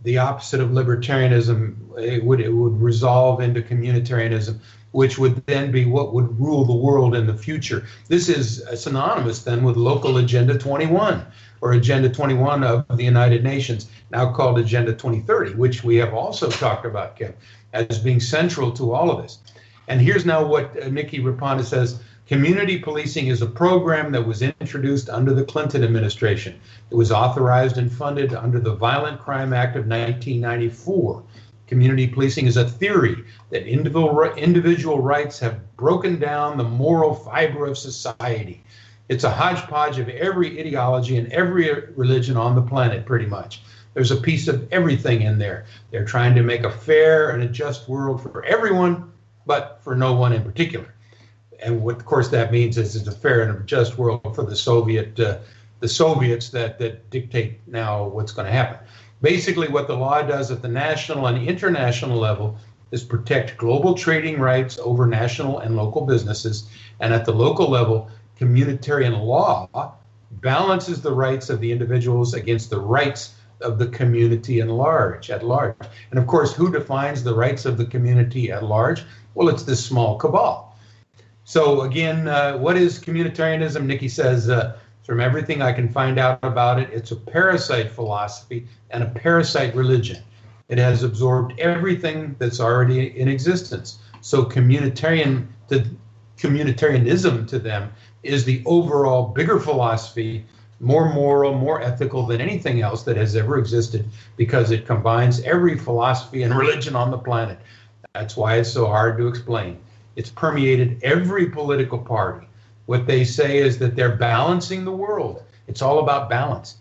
the opposite of libertarianism, it would resolve into communitarianism, which would then be what would rule the world in the future. This is synonymous then with Local Agenda 21, or Agenda 21 of the United Nations, now called Agenda 2030, which we have also talked about, Kev, as being central to all of this. And here's now what Nicky Rapana says. Community policing is a program that was introduced under the Clinton administration. It was authorized and funded under the Violent Crime Act of 1994. Community policing is a theory that individual rights have broken down the moral fiber of society. It's a hodgepodge of every ideology and every religion on the planet, pretty much. There's a piece of everything in there. They're trying to make a fair and a just world for everyone, but for no one in particular. And what, of course, that means is it's a fair and a just world for the Soviets that dictate now what's going to happen. Basically, what the law does at the national and international level is protect global trading rights over national and local businesses. And at the local level, communitarian law balances the rights of the individuals against the rights of the community at large. And of course, who defines the rights of the community at large? Well, it's this small cabal. So again, what is communitarianism? Nicky says, from everything I can find out about it, it's a parasite philosophy and a parasite religion. It has absorbed everything that's already in existence. So communitarianism to them is the overall bigger philosophy, more moral, more ethical than anything else that has ever existed, because it combines every philosophy and religion on the planet. That's why it's so hard to explain. It's permeated every political party. What they say is that they're balancing the world. It's all about balance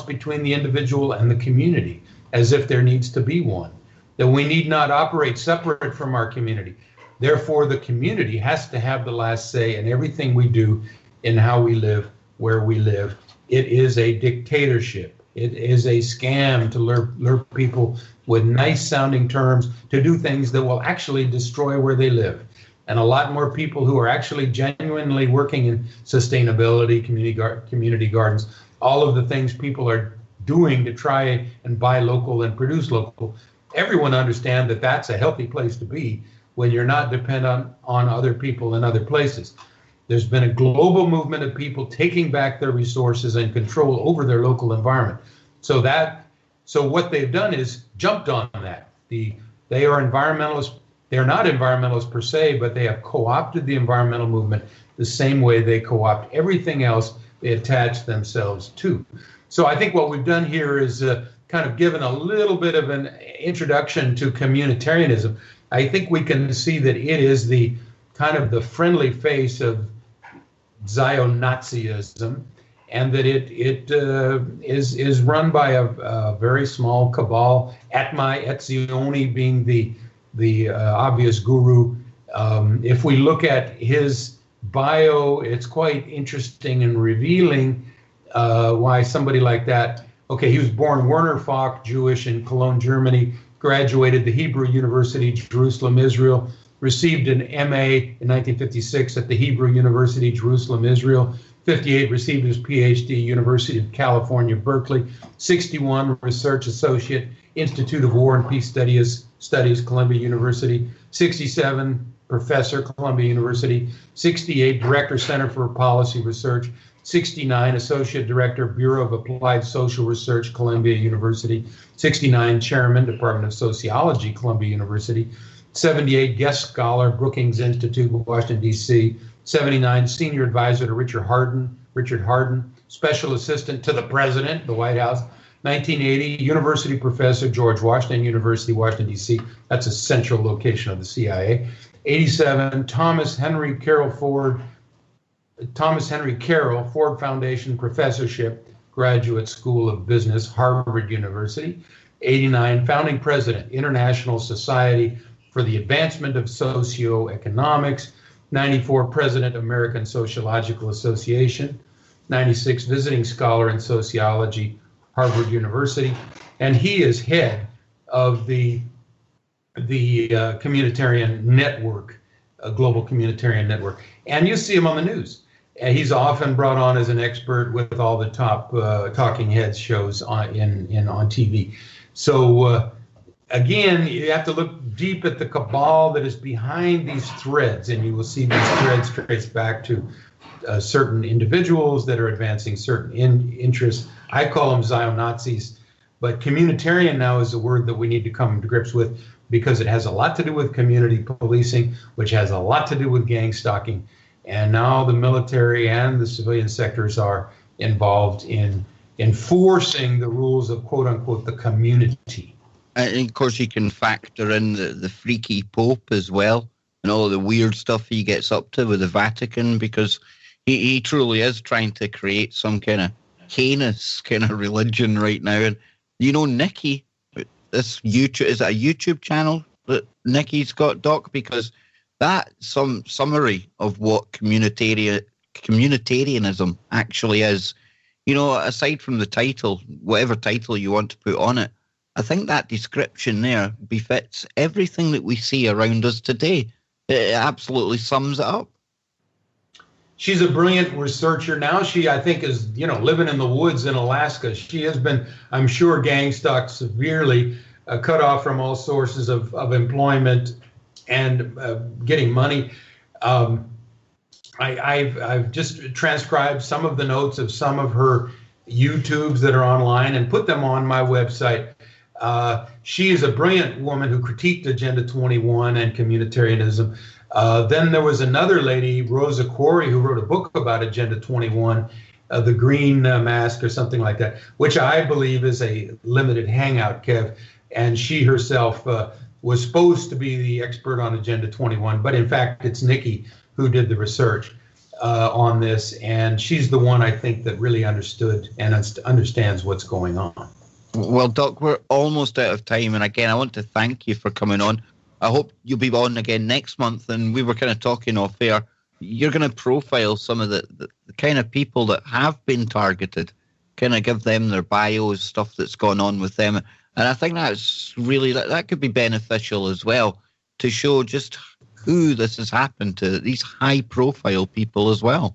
between the individual and the community, as if there needs to be one, that we need not operate separate from our community. Therefore, the community has to have the last say in everything we do, in how we live, where we live. It is a dictatorship. It is a scam to lure people with nice sounding terms to do things that will actually destroy where they live. And a lot more people who are actually genuinely working in sustainability, community gardens, all of the things people are doing to try and buy local and produce local. Everyone understands that that's a healthy place to be when you're not dependent on other people in other places. There's been a global movement of people taking back their resources and control over their local environment. So what they've done is jumped on that. They are environmentalists. They're not environmentalists per se, but they have co-opted the environmental movement the same way they co-opt everything else they attach themselves to. So I think what we've done here is kind of given a little bit of an introduction to communitarianism. I think we can see that it is the kind of the friendly face of Zio-Nazism, and that it is run by a very small cabal, Etzioni being the obvious guru. If we look at his bio, it's quite interesting and revealing why somebody like that. Okay, he was born Werner Falk, Jewish, in Cologne, Germany, graduated the Hebrew University, Jerusalem, Israel, received an MA in 1956 at the Hebrew University, Jerusalem, Israel. 58, received his PhD, University of California, Berkeley. 61, research associate, Institute of War and Peace Studies, Columbia University. 67, professor, Columbia University. 68, director, Center for Policy Research. 69, associate director, Bureau of Applied Social Research, Columbia University. 69, chairman, Department of Sociology, Columbia University. 78, guest scholar, Brookings Institute, Washington, D.C. 79, senior advisor to Richard Hardin, special assistant to the president, the White House. 1980, university professor, George Washington University, Washington, D.C. That's a central location of the CIA. 87, Thomas Henry Carroll, Ford Foundation Professorship, Graduate School of Business, Harvard University. 89, founding president, International Society for the Advancement of Socioeconomics, 94 President, American Sociological Association, 96 Visiting Scholar in Sociology, Harvard University, and he is head of the Communitarian Network, a global Communitarian network. And you see him on the news. He's often brought on as an expert with all the top talking heads shows on TV. So again, you have to look deep at the cabal that is behind these threads, and you will see these threads trace back to certain individuals that are advancing certain interests. I call them Zion Nazis, but communitarian now is a word that we need to come to grips with, because it has a lot to do with community policing, which has a lot to do with gang stalking. And now the military and the civilian sectors are involved in enforcing the rules of, quote unquote, the community. And of course, you can factor in the freaky Pope as well, and all the weird stuff he gets up to with the Vatican, because he truly is trying to create some kind of heinous kind of religion right now. And you know, Nikki, this YouTube, is it a YouTube channel that Nikki's got, Doc? Because that some summary of what communitarianism actually is, you know, aside from the title, whatever title you want to put on it, I think that description there befits everything that we see around us today. It absolutely sums it up. She's a brilliant researcher. Now she, I think, is, you know, living in the woods in Alaska. She has been, I'm sure, gang stalked severely, cut off from all sources of employment and getting money. I've just transcribed some of the notes of some of her YouTubes that are online and put them on my website. She is a brilliant woman who critiqued Agenda 21 and communitarianism. Then there was another lady, Rosa Quarry, who wrote a book about Agenda 21, The Green Mask or something like that, which I believe is a limited hangout, Kev. And she herself was supposed to be the expert on Agenda 21, but in fact, it's Nikki who did the research on this. And she's the one, I think, that really understood and understands what's going on. Well, Doc, we're almost out of time. And again, I want to thank you for coming on. I hope you'll be on again next month. And we were kind of talking off air. You're going to profile some of the kind of people that have been targeted, kind of give them their bios, stuff that's gone on with them. And I think that's really, that could be beneficial as well, to show just who this has happened to, these high-profile people as well.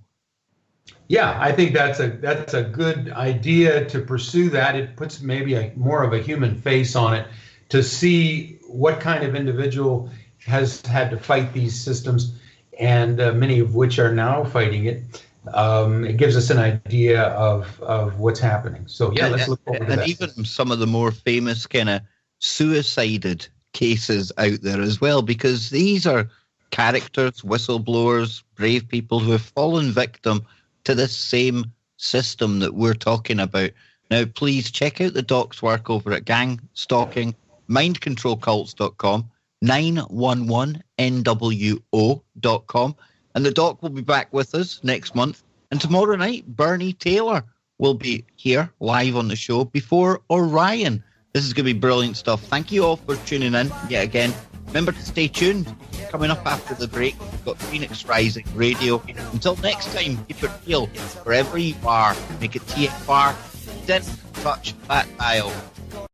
Yeah, I think that's a good idea to pursue that. It puts maybe more of a human face on it, to see what kind of individual has had to fight these systems, and many of which are now fighting it. It gives us an idea of what's happening. So yeah, let's look forward to that. And even some of the more famous kind of suicided cases out there as well, because these are characters, whistleblowers, brave people who have fallen victim to this same system that we're talking about. Now, please check out the Doc's work over at gang stalking, mindcontrolcults.com, 911nwo.com. And the Doc will be back with us next month. And tomorrow night, Bernie Taylor will be here live on the show before Orion. This is going to be brilliant stuff. Thank you all for tuning in yet again. Remember to stay tuned. Coming up after the break, we've got Phoenix Rising Radio. Until next time, keep it real wherever you are. Make it TFR. Then touch that dial.